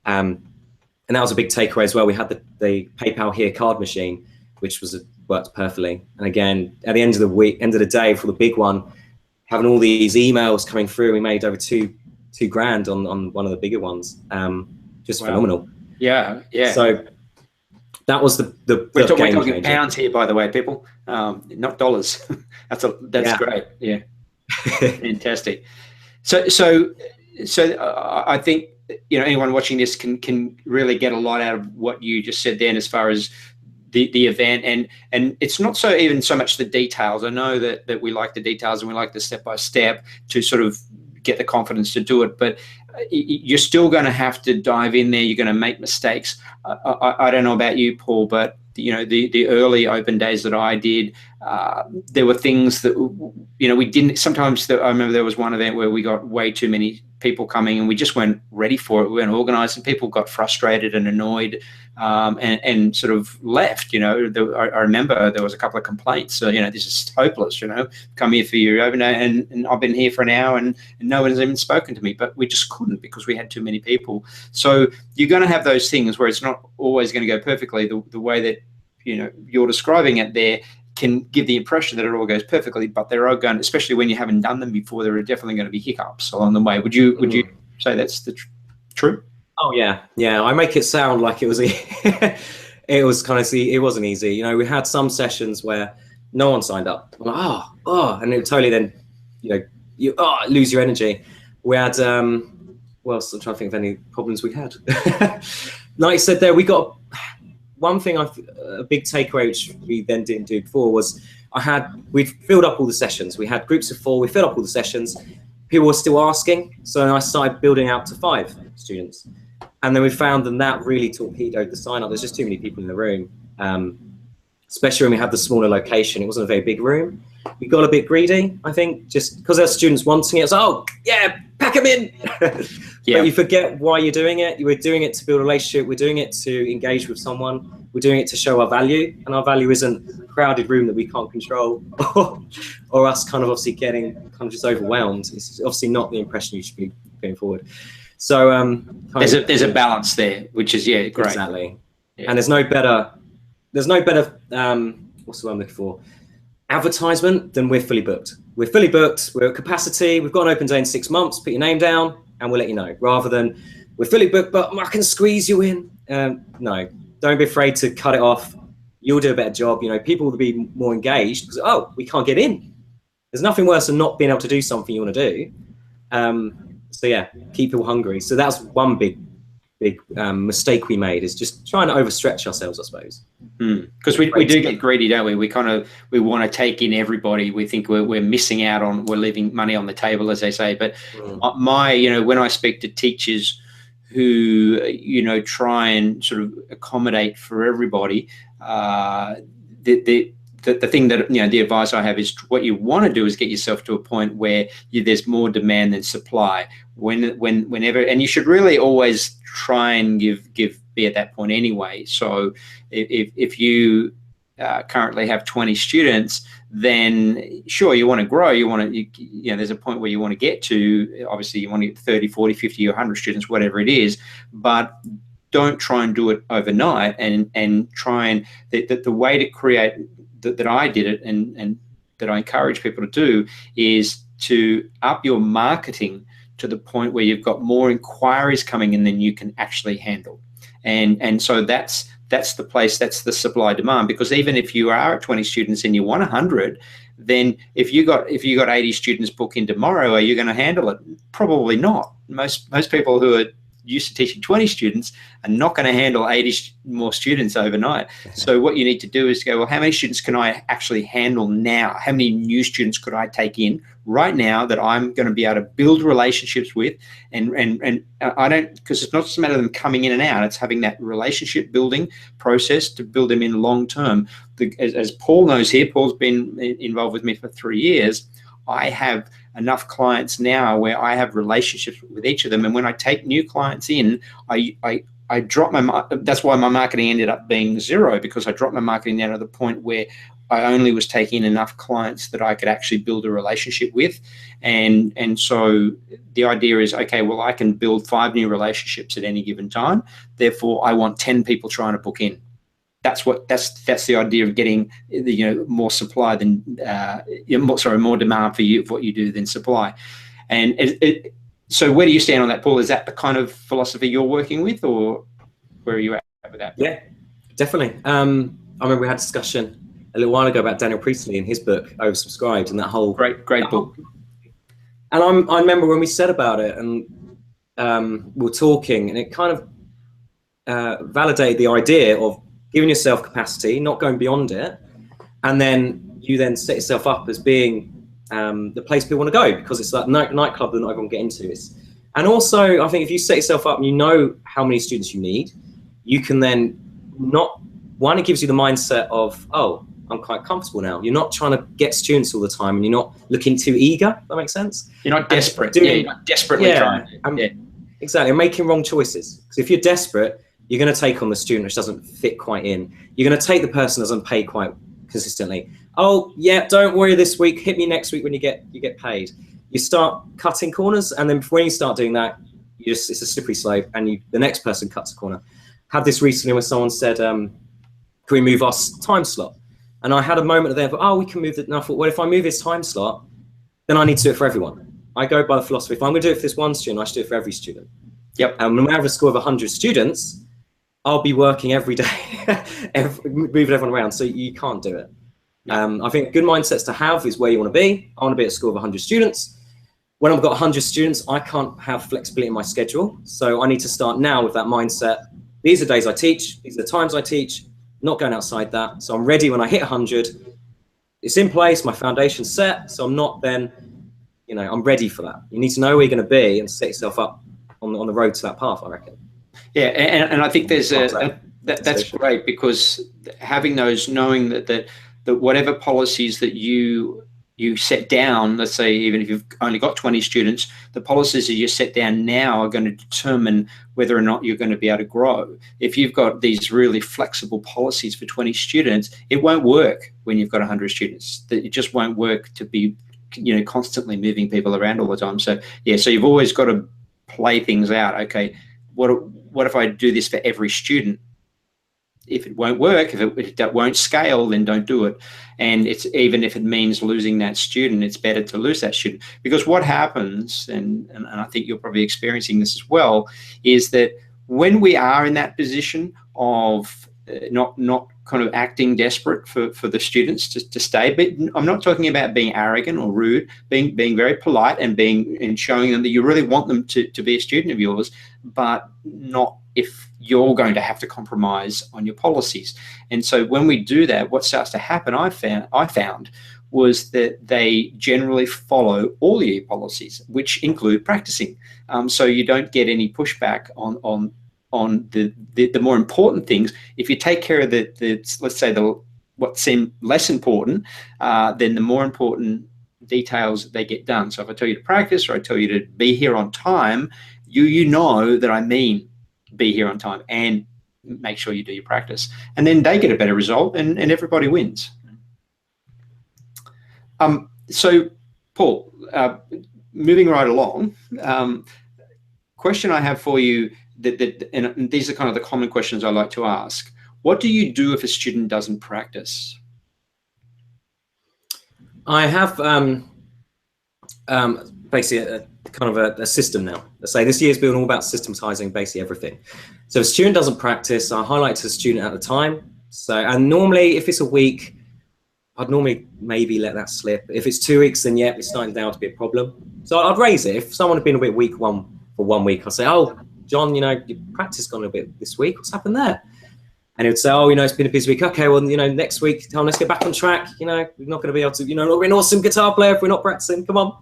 S2: And that was a big takeaway as well. We had the PayPal Here card machine, which worked perfectly. And again, at the end of the day for the big one, having all these emails coming through, we made over two grand on one of the bigger ones. Just wow. Phenomenal.
S1: Yeah.
S2: So that was the
S1: we're talking pounds here, by the way, people, not dollars. That's great. Yeah. Fantastic. So I think anyone watching this can really get a lot out of what you just said then, as far as the event, and it's not even so much the details. I know that we like the details and we like the step by step to sort of get the confidence to do it, but you're still going to have to dive in there. You're going to make mistakes. I don't know about you, Paul, but the early open days that I did, there were things that we didn't. Sometimes I remember there was one event where we got way too many people coming and we just weren't ready for it. We weren't organized, and people got frustrated and annoyed, and sort of left. I remember there was a couple of complaints. So this is hopeless. Come here for your open day, and I've been here for an hour and no one's even spoken to me. But we just couldn't because we had too many people. So you're going to have those things where it's not always going to go perfectly. The way that you're describing it there can give the impression that it all goes perfectly, but there are going, especially when you haven't done them before, there are definitely going to be hiccups along the way. Would you say that's the true?
S2: Oh yeah. I make it sound like it was it was kind of it wasn't easy. We had some sessions where no one signed up. I'm like, and it totally then you lose your energy. We had well, I'm trying to think of any problems we had. Like I said there, we one thing, a big takeaway, which we then didn't do before, was we'd filled up all the sessions. We had groups of 4, we filled up all the sessions. People were still asking, so I started building out to 5 students. And then we found that really torpedoed the sign up. There's just too many people in the room, especially when we had the smaller location. It wasn't a very big room. We got a bit greedy, I think, just because our students wanting it. It's oh yeah, pack them in. Yeah. But you forget why you're doing it. We're doing it to build a relationship. We're doing it to engage with someone. We're doing it to show our value, and our value isn't a crowded room that we can't control, or us kind of obviously getting kind of just overwhelmed. It's obviously not the impression you should be putting forward. So
S1: there's a balance there, which is great.
S2: Exactly. Yeah. And there's no better what's the word I'm looking for? Advertisement than we're fully booked. We're fully booked, we're at capacity, we've got an open day in 6 months, put your name down and we'll let you know, rather than we're fully booked but I can squeeze you in. No, don't be afraid to cut it off. You'll do a better job. People will be more engaged because we can't get in. There's nothing worse than not being able to do something you want to do. So yeah, keep people hungry. So that's one big mistake we made, is just trying to overstretch ourselves, I suppose.
S1: Because we do get greedy, don't we? We want to take in everybody. We think we're missing out on, we're leaving money on the table, as they say. But when I speak to teachers who try and sort of accommodate for everybody, the thing that the advice I have is, what you want to do is get yourself to a point where there's more demand than supply. Whenever, and you should really always try and be at that point anyway. So if you currently have 20 students, then sure, you want to grow. There's a point where you want to get to. Obviously, you want to get 30, 40, 50, or 100 students, whatever it is, but don't try and do it overnight. And try and the way to create that I did it, and that I encourage people to do, is to up your marketing to the point where you've got more inquiries coming in than you can actually handle. And so that's the place, that's the supply demand. Because even if you are at 20 students and you want 100, then if you got 80 students book in tomorrow, are you going to handle it? Probably not. Most people who are used to teaching 20 students are not going to handle 80 more students overnight. So what you need to do is go, well, how many students can I actually handle now? How many new students could I take in right now that I'm going to be able to build relationships with? And I don't, because it's not just a matter of them coming in and out, it's having that relationship building process to build them in long term. As Paul knows here, Paul's been involved with me for 3 years. I have enough clients now where I have relationships with each of them, and when I take new clients in, I drop that's why my marketing ended up being 0, because I dropped my marketing down to the point where I only was taking enough clients that I could actually build a relationship with. And so the idea is, okay, well, I can build 5 new relationships at any given time. Therefore, I want 10 people trying to book in. That's the idea of getting more supply than more demand for what you do than supply. And so where do you stand on that, Paul? Is that the kind of philosophy you're working with, or where are you at with that?
S2: Yeah, definitely. I remember we had a discussion a little while ago about Daniel Priestley and his book Oversubscribed, and that whole
S1: great book.
S2: And I remember when we said about it, and we were talking, and it kind of validated the idea of giving yourself capacity, not going beyond it, and then you then set yourself up as being the place people want to go, because it's that nightclub that not everyone get into. And also, I think if you set yourself up and you know how many students you need, you can then it gives you the mindset of, oh, I'm quite comfortable now. You're not trying to get students all the time, and you're not looking too eager. That makes sense?
S1: You're not desperate. You're not desperately trying.
S2: Exactly. And making wrong choices. Because if you're desperate, you're going to take on the student which doesn't fit quite in. You're going to take the person that doesn't pay quite consistently. Oh, yeah, don't worry this week. Hit me next week when you get paid. You start cutting corners, and then when you start doing that, it's a slippery slope, and the next person cuts a corner. Had this recently where someone said, can we move our time slot? And I had a moment there, we can move it. And I thought, well, if I move this time slot, then I need to do it for everyone. I go by the philosophy, if I'm going to do it for this one student, I should do it for every student. Yep. And when we have a school of 100 students, I'll be working every day, moving everyone around, so you can't do it. I think good mindsets to have is where you want to be. I want to be at a school of 100 students. When I've got 100 students, I can't have flexibility in my schedule. So I need to start now with that mindset. These are days I teach. These are the times I teach. not going outside that. So I'm ready when I hit 100. It's in place, my foundation's set, so I'm not then, you know, I'm ready for that. You need to know where you're going to be and set yourself up on the road to that path, I reckon.
S1: Yeah, and I think there's that's great, because having those, knowing that whatever policies that you set down, let's say even if you've only got 20 students, the policies that you set down now are going to determine whether or not you're going to be able to grow. If you've got these really flexible policies for 20 students, it won't work when you've got 100 students. It just won't work to be, you know, constantly moving people around all the time. So yeah, so you've always got to play things out. Okay, what if I do this for every student? If it won't work, if it won't scale, then don't do it. And it's, even if it means losing that student, it's better to lose that student. Because what happens, and I think you're probably experiencing this as well, is that when we are in that position of not kind of acting desperate for the students to stay, but I'm not talking about being arrogant or rude, being very polite and showing them that you really want them to be a student of yours, but not if you're going to have to compromise on your policies. And so when we do that, what starts to happen, I found was that they generally follow all your policies, which include practicing. So you don't get any pushback on the more important things. If you take care of the let's say what seem less important, then the more important details they get done. So if I tell you to practice, or I tell you to be here on time, you know that I mean be here on time and make sure you do your practice. And then they get a better result, and everybody wins. So Paul, moving right along, question I have for you, and these are kind of the common questions I like to ask. What do you do if a student doesn't practice?
S2: I have basically kind of a system now. Let's say this year's been all about systematizing basically everything. So if a student doesn't practice, I highlight to the student at the time. So, and normally if it's a week, I'd normally maybe let that slip. If it's 2 weeks, then yeah, it's starting now to be a problem. So I'd raise it. If someone had been a bit weak for 1 week, I'd say, oh, John, you know, your practice gone a bit this week. What's happened there? And he would say, oh, you know, it's been a busy week. Okay, well, you know, next week, Tom, let's get back on track. You know, we're not going to be able to, you know, we're an awesome guitar player if we're not practicing. Come on.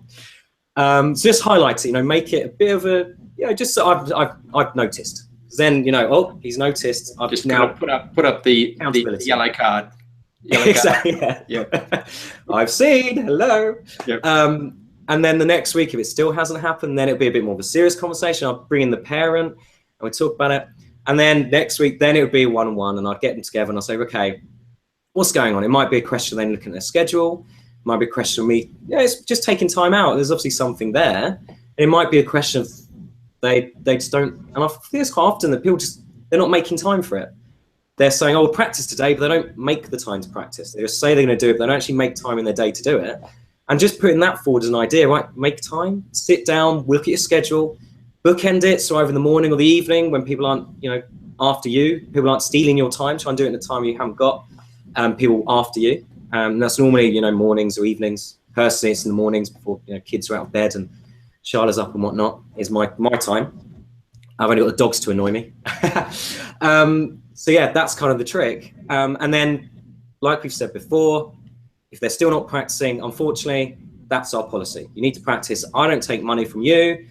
S2: So just highlight it, you know, make it a bit of a, you know, just so I've noticed. Then, you know, oh, he's noticed. I've
S1: just now put up the yellow card.
S2: Exactly. Yeah. I've seen. Hello.
S1: Yep.
S2: And then the next week, if it still hasn't happened, then it'll be a bit more of a serious conversation. I'll bring in the parent and we talk about it. And then next week, then it would be one-on-one, and I'd get them together and I'll say, okay, what's going on? It might be a question then looking at their schedule. It might be a question of me, yeah, it's just taking time out. There's obviously something there. And it might be a question of they just don't, and I think it's quite often that people they're not making time for it. They're saying, oh, we'll practice today, but they don't make the time to practice. They just say they're going to do it, but they don't actually make time in their day to do it. And just putting that forward as an idea, right? Make time, sit down, look at your schedule, bookend it. So either in the morning or the evening when people aren't, you know, after you, people aren't stealing your time, try and do it in the time you haven't got people after you. That's normally, you know, mornings or evenings. Personally, it's in the mornings before, you know, kids are out of bed and Charlotte's up and whatnot is my time. I've only got the dogs to annoy me. So yeah, that's kind of the trick. And then, like we've said before, if they're still not practicing, unfortunately, that's our policy. You need to practice. I don't take money from you,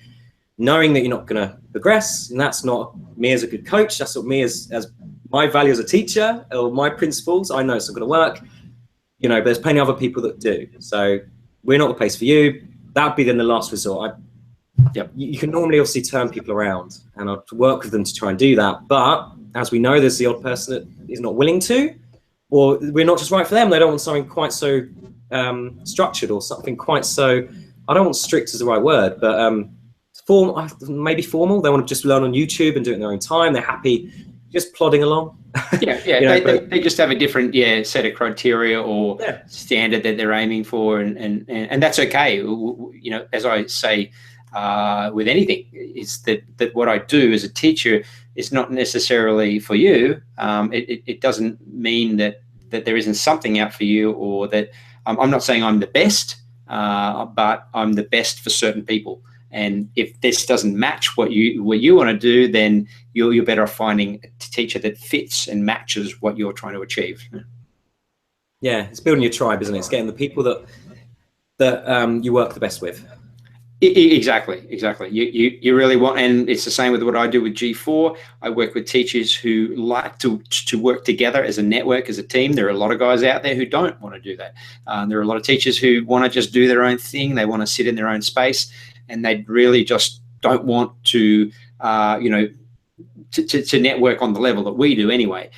S2: knowing that you're not going to progress. And that's not me as a good coach. That's not me as my value as a teacher or my principles. I know it's not going to work. You know, but there's plenty of other people that do. So we're not the place for you. That would be then the last resort. You can normally obviously turn people around, and I'll work with them to try and do that. But as we know, there's the odd person that is not willing to, or we're not just right for them. They don't want something quite so structured or something quite so, I don't want strict as the right word, but maybe formal. They want to just learn on YouTube and do it in their own time. They're happy just plodding along.
S1: Yeah. You know, they just have a different set of criteria or standard that they're aiming for, and that's okay. You know, as I say with anything, is that what I do as a teacher is not necessarily for you. It doesn't mean that there isn't something out for you, or that I'm not saying I'm the best, but I'm the best for certain people. And if this doesn't match what you want to do, then you're better off finding a teacher that fits and matches what you're trying to achieve.
S2: Yeah, it's building your tribe, isn't it? It's getting the people that you work the best with.
S1: Exactly. You really want, and it's the same with what I do with G4. I work with teachers who like to work together as a network, as a team. There are a lot of guys out there who don't want to do that. There are a lot of teachers who want to just do their own thing. They want to sit in their own space, and they really just don't want to, to network on the level that we do anyway.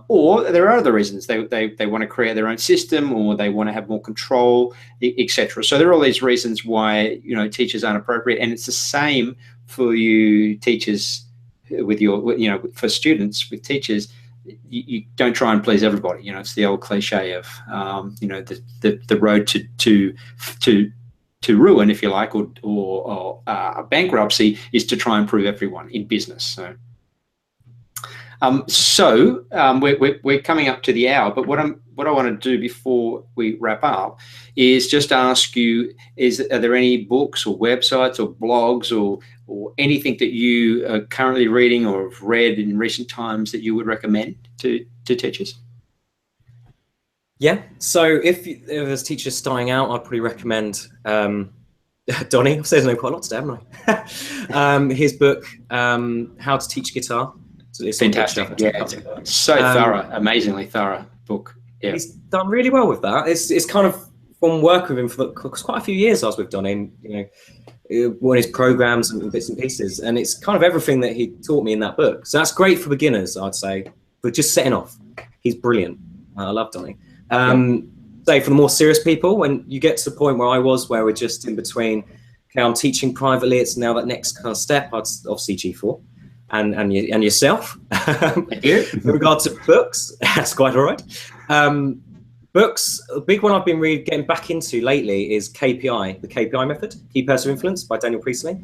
S1: Or there are other reasons. They want to create their own system, or they want to have more control, etc. So there are all these reasons why, teachers aren't appropriate. And it's the same for you teachers with for students with teachers. You don't try and please everybody. It's the old cliche of, the road to ruin, if you like, or bankruptcy is to try and prove everyone in business. So we're coming up to the hour, but what I want to do before we wrap up is just ask you: are there any books or websites or blogs or anything that you are currently reading or have read in recent times that you would recommend to teachers?
S2: Yeah. So if there's teachers starting out, I'd probably recommend Donny. I've said his name quite a lot today, haven't I? His book, How to Teach Guitar. It's
S1: fantastic. Yeah, so thorough, amazingly thorough book. Yeah,
S2: he's done really well with that. It's kind of from work with him for quite a few years. I was with Donny, one of his programs and bits and pieces, and it's kind of everything that he taught me in that book. So that's great for beginners, I'd say, but just setting off. He's brilliant. I love Donny. Say for the more serious people, when you get to the point where I was, where we're just in between, okay, I'm teaching privately, it's now that next kind of step, I'd obviously G4 and yourself. In regard to books, that's quite all right. Books, a big one I've been really getting back into lately is KPI, the KPI method, Key Personal Influence by Daniel Priestley.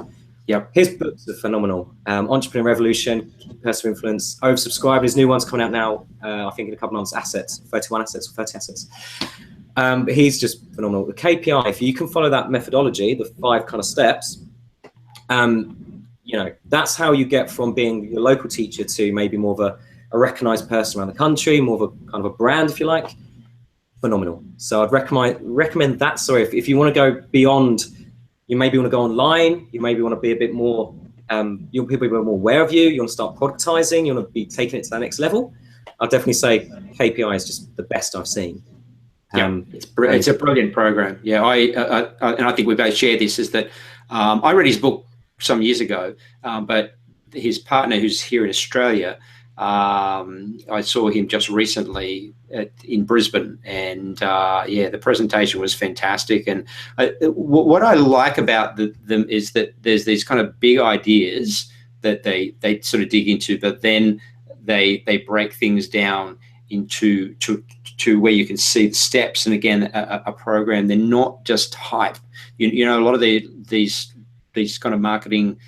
S1: Yep.
S2: His books are phenomenal. Entrepreneur Revolution, Key Personal Influence, oversubscribed. His new one's coming out now, I think in a couple of months, Assets, 31 Assets or 30 Assets. But he's just phenomenal. The KPI, if you can follow that methodology, the 5 kind of steps, that's how you get from being your local teacher to maybe more of a recognized person around the country, more of a kind of a brand, if you like. Phenomenal. So I'd recommend that. So if you want to go beyond, you maybe want to go online, you maybe want to be a bit more, you want people to be more aware of you, you want to start productizing, you want to be taking it to that next level, I'll definitely say KPI is just the best I've seen.
S1: It's a brilliant program. Yeah, and I think we both share this, is that I read his book some years ago, but his partner, who's here in Australia, I saw him just recently in Brisbane, and the presentation was fantastic. And what I like about them is that there's these kind of big ideas that they sort of dig into, but then they break things down into to where you can see the steps. And again, a program. They're not just hype. A lot of these kind of marketing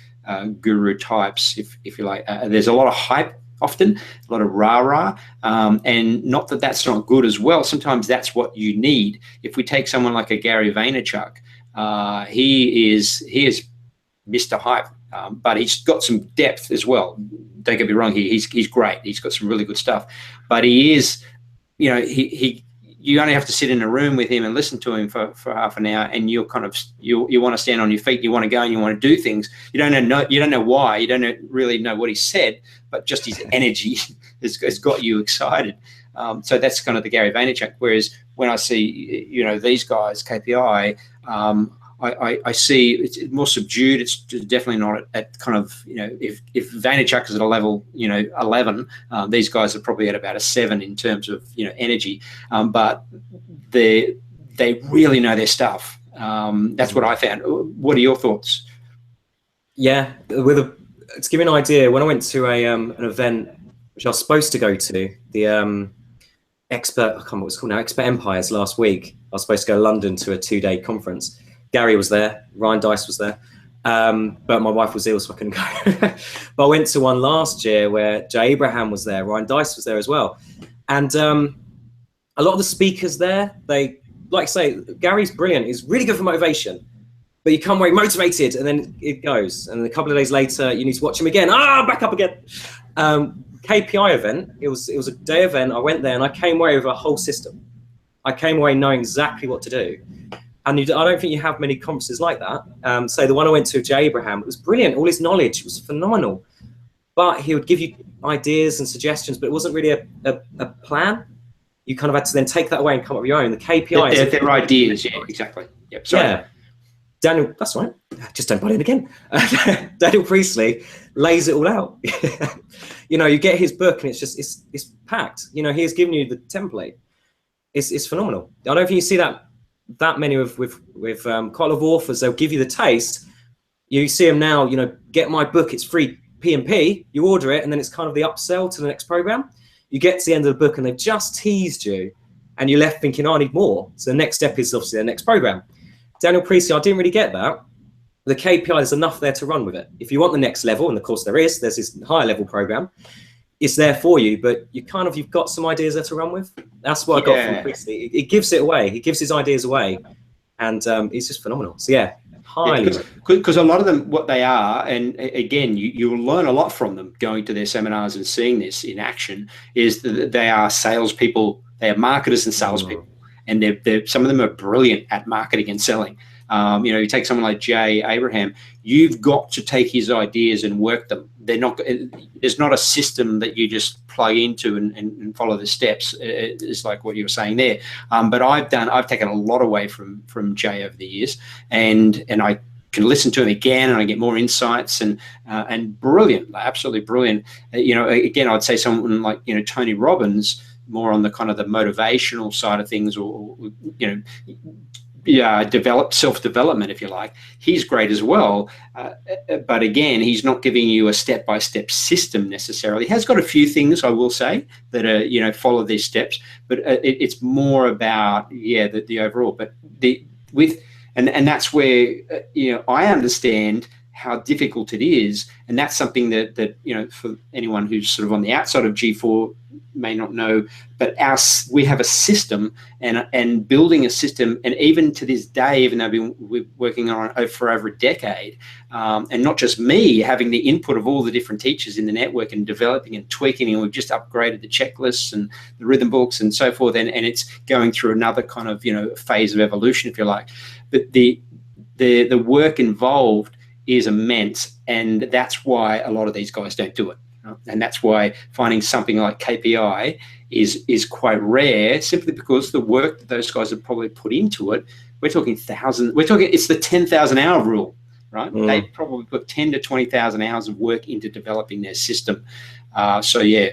S1: guru types, if you like, there's a lot of hype. Often a lot of rah-rah, and not that that's not good as well. Sometimes that's what you need. If we take someone like a Gary Vaynerchuk, he is Mr. Hype, but he's got some depth as well. Don't get me wrong, he's great. He's got some really good stuff, but he is, you only have to sit in a room with him and listen to him for half an hour, and you want to stand on your feet, you want to go and you want to do things. You don't know why, you don't really know what he said, but just his energy has got you excited. So that's kind of the Gary Vaynerchuk. Whereas when I see these guys, KPI, I see it's more subdued. It's definitely not at kind of, if Vaynerchuk is at a level 11, these guys are probably at about a 7 in terms of energy, but they really know their stuff. That's what I found. What are your thoughts?
S2: Yeah, to give you an idea, when I went to an event which I was supposed to go to, the Expert, I can't remember what it's called now, Expert Empires last week. I was supposed to go to London to a 2-day conference. Gary was there, Ryan Dice was there, but my wife was ill, so I couldn't go. But I went to one last year where Jay Abraham was there, Ryan Dice was there as well. And a lot of the speakers there, they, like I say, Gary's brilliant. He's really good for motivation. but you come away motivated, and then it goes. And a couple of days later, you need to watch him again. Back up again. KPI event. It was a day event. I went there and I came away with a whole system. I came away knowing exactly what to do. And I don't think you have many conferences like that. So the one I went to, Jay Abraham, it was brilliant. All his knowledge was phenomenal. But he would give you ideas and suggestions, but it wasn't really a plan. You kind of had to then take that away and come up with your own. The KPIs.
S1: They're ideas, yeah, exactly. Yep. Sorry. Yeah.
S2: Daniel, that's right. Just don't butt in again. Daniel Priestley lays it all out. You get his book and it's packed. He has given you the template. It's phenomenal. I don't think you see that many with quite a lot of authors. They'll give you the taste. You see them now. Get my book. It's free P&P. You order it, and then it's kind of the upsell to the next program. You get to the end of the book, and they've just teased you, and you're left thinking, I need more. So the next step is obviously the next program. Daniel Priestley, I didn't really get that. The KPI, there's enough there to run with it. If you want the next level, and of course there's this higher level program, it's there for you, but you've got some ideas there to run with. That's what I got from Priestley. It gives it away. He gives his ideas away, and it's just phenomenal. So yeah, highly.
S1: Because a lot of them, what they are, and again, you'll learn a lot from them going to their seminars and seeing this in action, is that they are salespeople. They are marketers and salespeople. And some of them are brilliant at marketing and selling. You take someone like Jay Abraham, you've got to take his ideas and work them. There's not a system that you just plug into and follow the steps. It's like what you were saying there. But I've taken a lot away from Jay over the years, and I can listen to him again and I get more insights and brilliant, absolutely brilliant. Again, I'd say someone like, Tony Robbins, more on the kind of the motivational side of things, or self-development, if you like. He's great as well, but again, he's not giving you a step-by-step system necessarily. He has got a few things, I will say, that are follow these steps, but it's more about the overall. But and that's where I understand how difficult it is, and that's something that for anyone who's sort of on the outside of G4 may not know, but we have a system, and building a system, and even to this day, even though we're working on it for over a decade, and not just me having the input of all the different teachers in the network and developing and tweaking, and we've just upgraded the checklists and the rhythm books and so forth, and it's going through another kind of phase of evolution, if you like. But the work involved is immense, and that's why a lot of these guys don't do it. And that's why finding something like KPI is quite rare, simply because the work that those guys have probably put into it, we're talking thousands. It's the 10,000 hour rule, right? They probably put 10 to 20,000 hours of work into developing their system. So yeah,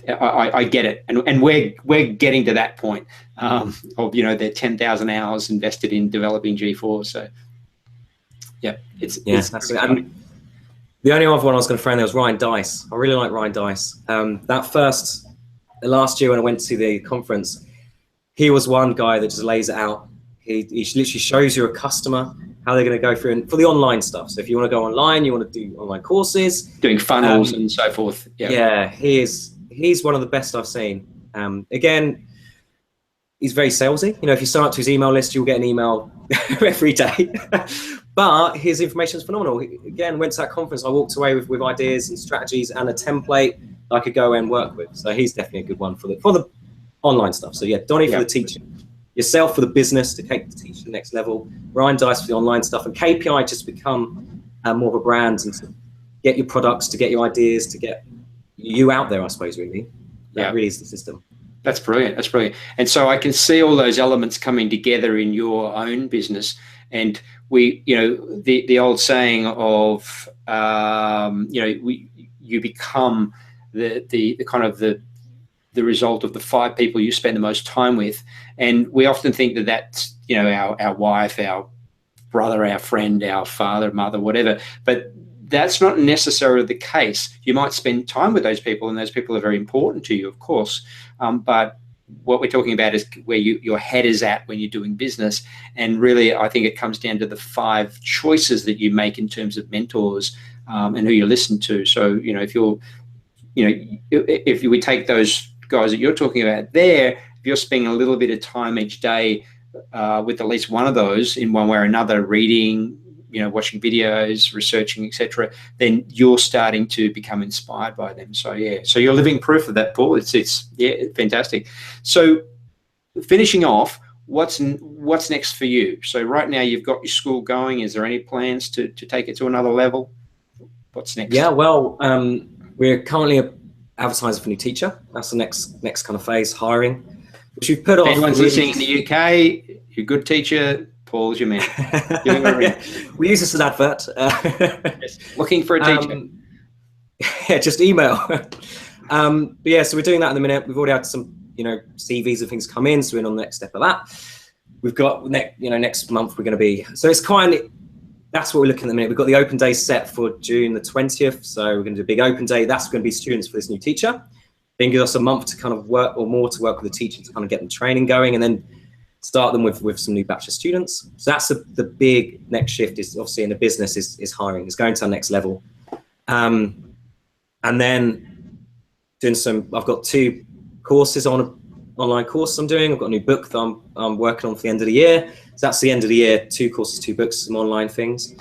S1: I get it, and we're getting to that point of their 10,000 hours invested in developing G4. So yeah, it's
S2: the only other one I was going to throw in there was Ryan Deiss. I really like Ryan Deiss. Last year when I went to the conference, he was one guy that just lays it out. He literally shows you a customer how they're going to go through, and for the online stuff. So if you want to go online, you want to do online courses,
S1: doing funnels and so forth.
S2: Yeah, he's one of the best I've seen. Again, he's very salesy. If you sign up to his email list, you'll get an email every day. But his information is phenomenal. Again, went to that conference, I walked away with ideas and strategies and a template I could go and work with. So he's definitely a good one for the online stuff. So yeah, Donnie for the teaching, yourself for the business to take the teaching to the next level, Ryan Deiss for the online stuff, and KPI just become more of a brand and to get your products, to get your ideas, to get you out there, I suppose, really. That really is the system.
S1: That's brilliant. That's brilliant. And so I can see all those elements coming together in your own business. And the old saying of, you become the kind of the result of the 5 people you spend the most time with. And we often think that that's, our wife, our brother, our friend, our father, mother, whatever. But that's not necessarily the case. You might spend time with those people, and those people are very important to you, of course. But what we're talking about is where your head is at when you're doing business. And really, I think it comes down to the 5 choices that you make in terms of mentors and who you listen to. So, if we take those guys that you're talking about there, if you're spending a little bit of time each day with at least one of those in one way or another, reading, watching videos, researching, etc., then you're starting to become inspired by them. So yeah, so you're living proof of that, Paul. It's fantastic. So finishing off, what's next for you? So right now you've got your school going. Is there any plans to take it to another level? What's next?
S2: Yeah, well, we're currently advertising for a new teacher. That's the next kind of phase, hiring, which we've put off.
S1: If anyone's listening in the UK, you're a good teacher, Paul's your man.
S2: We use this as an advert.
S1: Yes. Looking for a teacher.
S2: Yeah, just email. But yeah, so we're doing that in the minute. We've already had some, CVs and things come in, so we're on the next step of that. We've got next month we're going to be. So it's that's what we're looking at the minute. We've got the open day set for June the 20th. So we're going to do a big open day. That's going to be students for this new teacher. Then give us a month to kind of work with the teacher to kind of get them training going, and then start them with some new batch of students. So that's the big next shift, is obviously in the business is hiring, is going to our next level. And then doing I've got 2 courses online courses I'm doing. I've got a new book that I'm working on for the end of the year. So that's the end of the year, 2 courses, 2 books, some online things.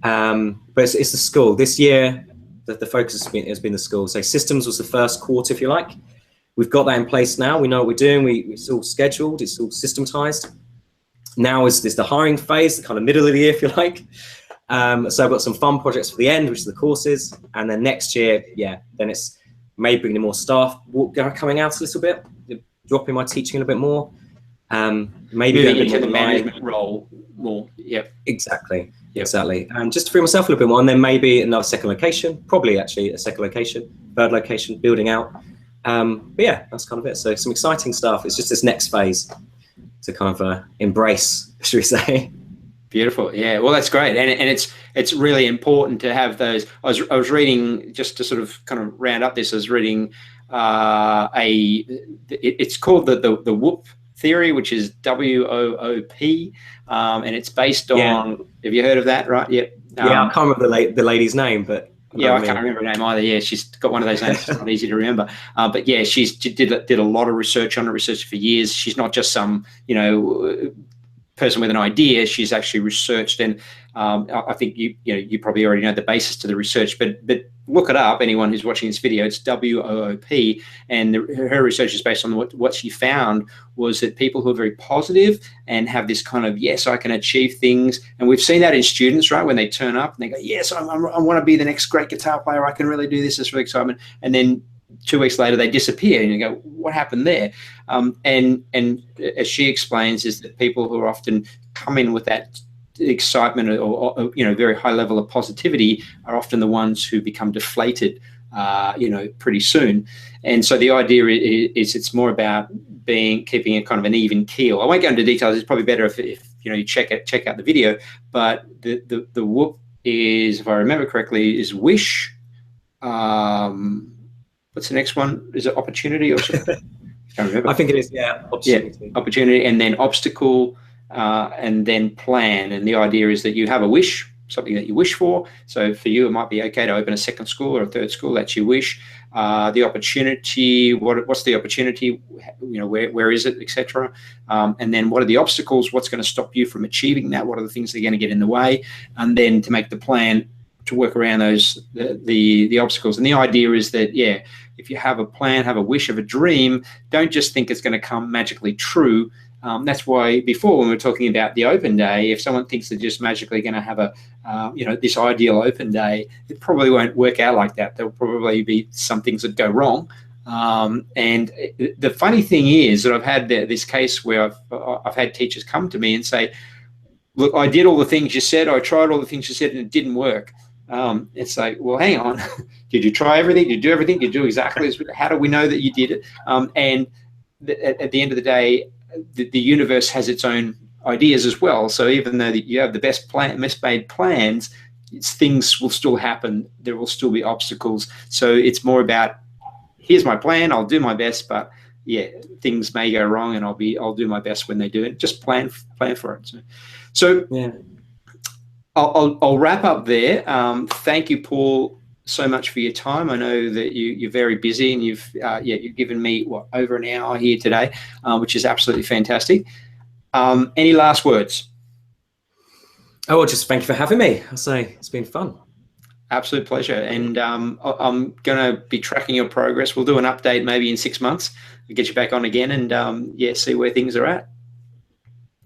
S2: But it's the school. This year, the focus has been the school. So systems was the first quarter, if you like. We've got that in place now. We know what we're doing. It's all scheduled. It's all systematized. Now is the hiring phase, the kind of middle of the year, if you like. So I've got some fun projects for the end, which are the courses. And then next year, then it's maybe bringing more staff coming out a little bit, dropping my teaching a little bit more. Maybe
S1: moving into the management role more. Yep.
S2: Exactly. Yep. Exactly. And just to free myself a little bit more, and then maybe another second location, probably actually a second location, third location, building out. But yeah, that's kind of it. So some exciting stuff. It's just this next phase to kind of embrace, should we say?
S1: Beautiful. Yeah. Well, that's great, and it's really important to have those. I was reading, just to sort of kind of round up this. I was reading it's called the WOOP theory, which is WOOP, and it's based on. Have you heard of that? Right. Yep.
S2: Yeah, I can't remember the lady's name, but.
S1: Yeah, I can't remember her name either. Yeah, she's got one of those names. It's not easy to remember. But yeah, she did a lot of research on it, researched for years. She's not just some, person with an idea. She's actually researched, and I think you probably already know the basis to the research. But look it up. Anyone who's watching this video, it's WOOP, and her research is based on what she found was that people who are very positive and have this kind of, yes, I can achieve things, and we've seen that in students, right? When they turn up and they go, yes, I want to be the next great guitar player. I can really do this. It's really excitement, and then 2 weeks later they disappear, and you go, what happened there? And as she explains, is that people who are often come in with that excitement or very high level of positivity are often the ones who become deflated pretty soon. And so the idea is it's more about keeping a kind of an even keel. I won't go into details. It's probably better if you check out the video. But the WOOP is, if I remember correctly, is wish. What's the next one? Is it opportunity or something? I can't remember.
S2: I think it is, yeah. Opportunity.
S1: Yeah, opportunity, and then obstacle, and then plan. And the idea is that you have a wish, something that you wish for. So for you, it might be okay to open a second school or a third school. That's your wish. The opportunity, what's the opportunity? Where is it, etc. And then what are the obstacles? What's going to stop you from achieving that? What are the things that are going to get in the way? And then to make the plan to work around those the obstacles. And the idea is that, if you have a plan, have a wish, have a dream, don't just think it's going to come magically true. That's why before, when we were talking about the open day, if someone thinks they're just magically going to have this ideal open day, it probably won't work out like that. There'll probably be some things that go wrong. And the funny thing is that I've had this case where I've had teachers come to me and say, look, I did all the things you said, I tried all the things you said, and it didn't work. It's like, well, hang on. Did you try everything? Did you do everything? Did you do exactly as? How do we know that you did it? And at the end of the day, the universe has its own ideas as well. So even though you have the best made plans, things will still happen. There will still be obstacles. So it's more about, here's my plan. I'll do my best, but things may go wrong, and I'll do my best when they do it. Just plan for it. So yeah. I'll wrap up there. Thank you, Paul, so much for your time. I know that you're very busy, and you've given me over an hour here today, which is absolutely fantastic. Any last words?
S2: Oh, just thank you for having me. I'll say it's been fun.
S1: Absolute pleasure. And I'm going to be tracking your progress. We'll do an update maybe in 6 months. We'll get you back on again and yeah, see where things are at.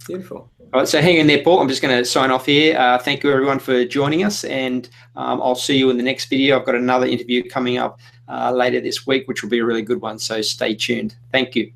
S2: Beautiful.
S1: All right, so hang in there, Paul. I'm just going to sign off here. Thank you, everyone, for joining us, and I'll see you in the next video. I've got another interview coming up later this week, which will be a really good one, so stay tuned. Thank you.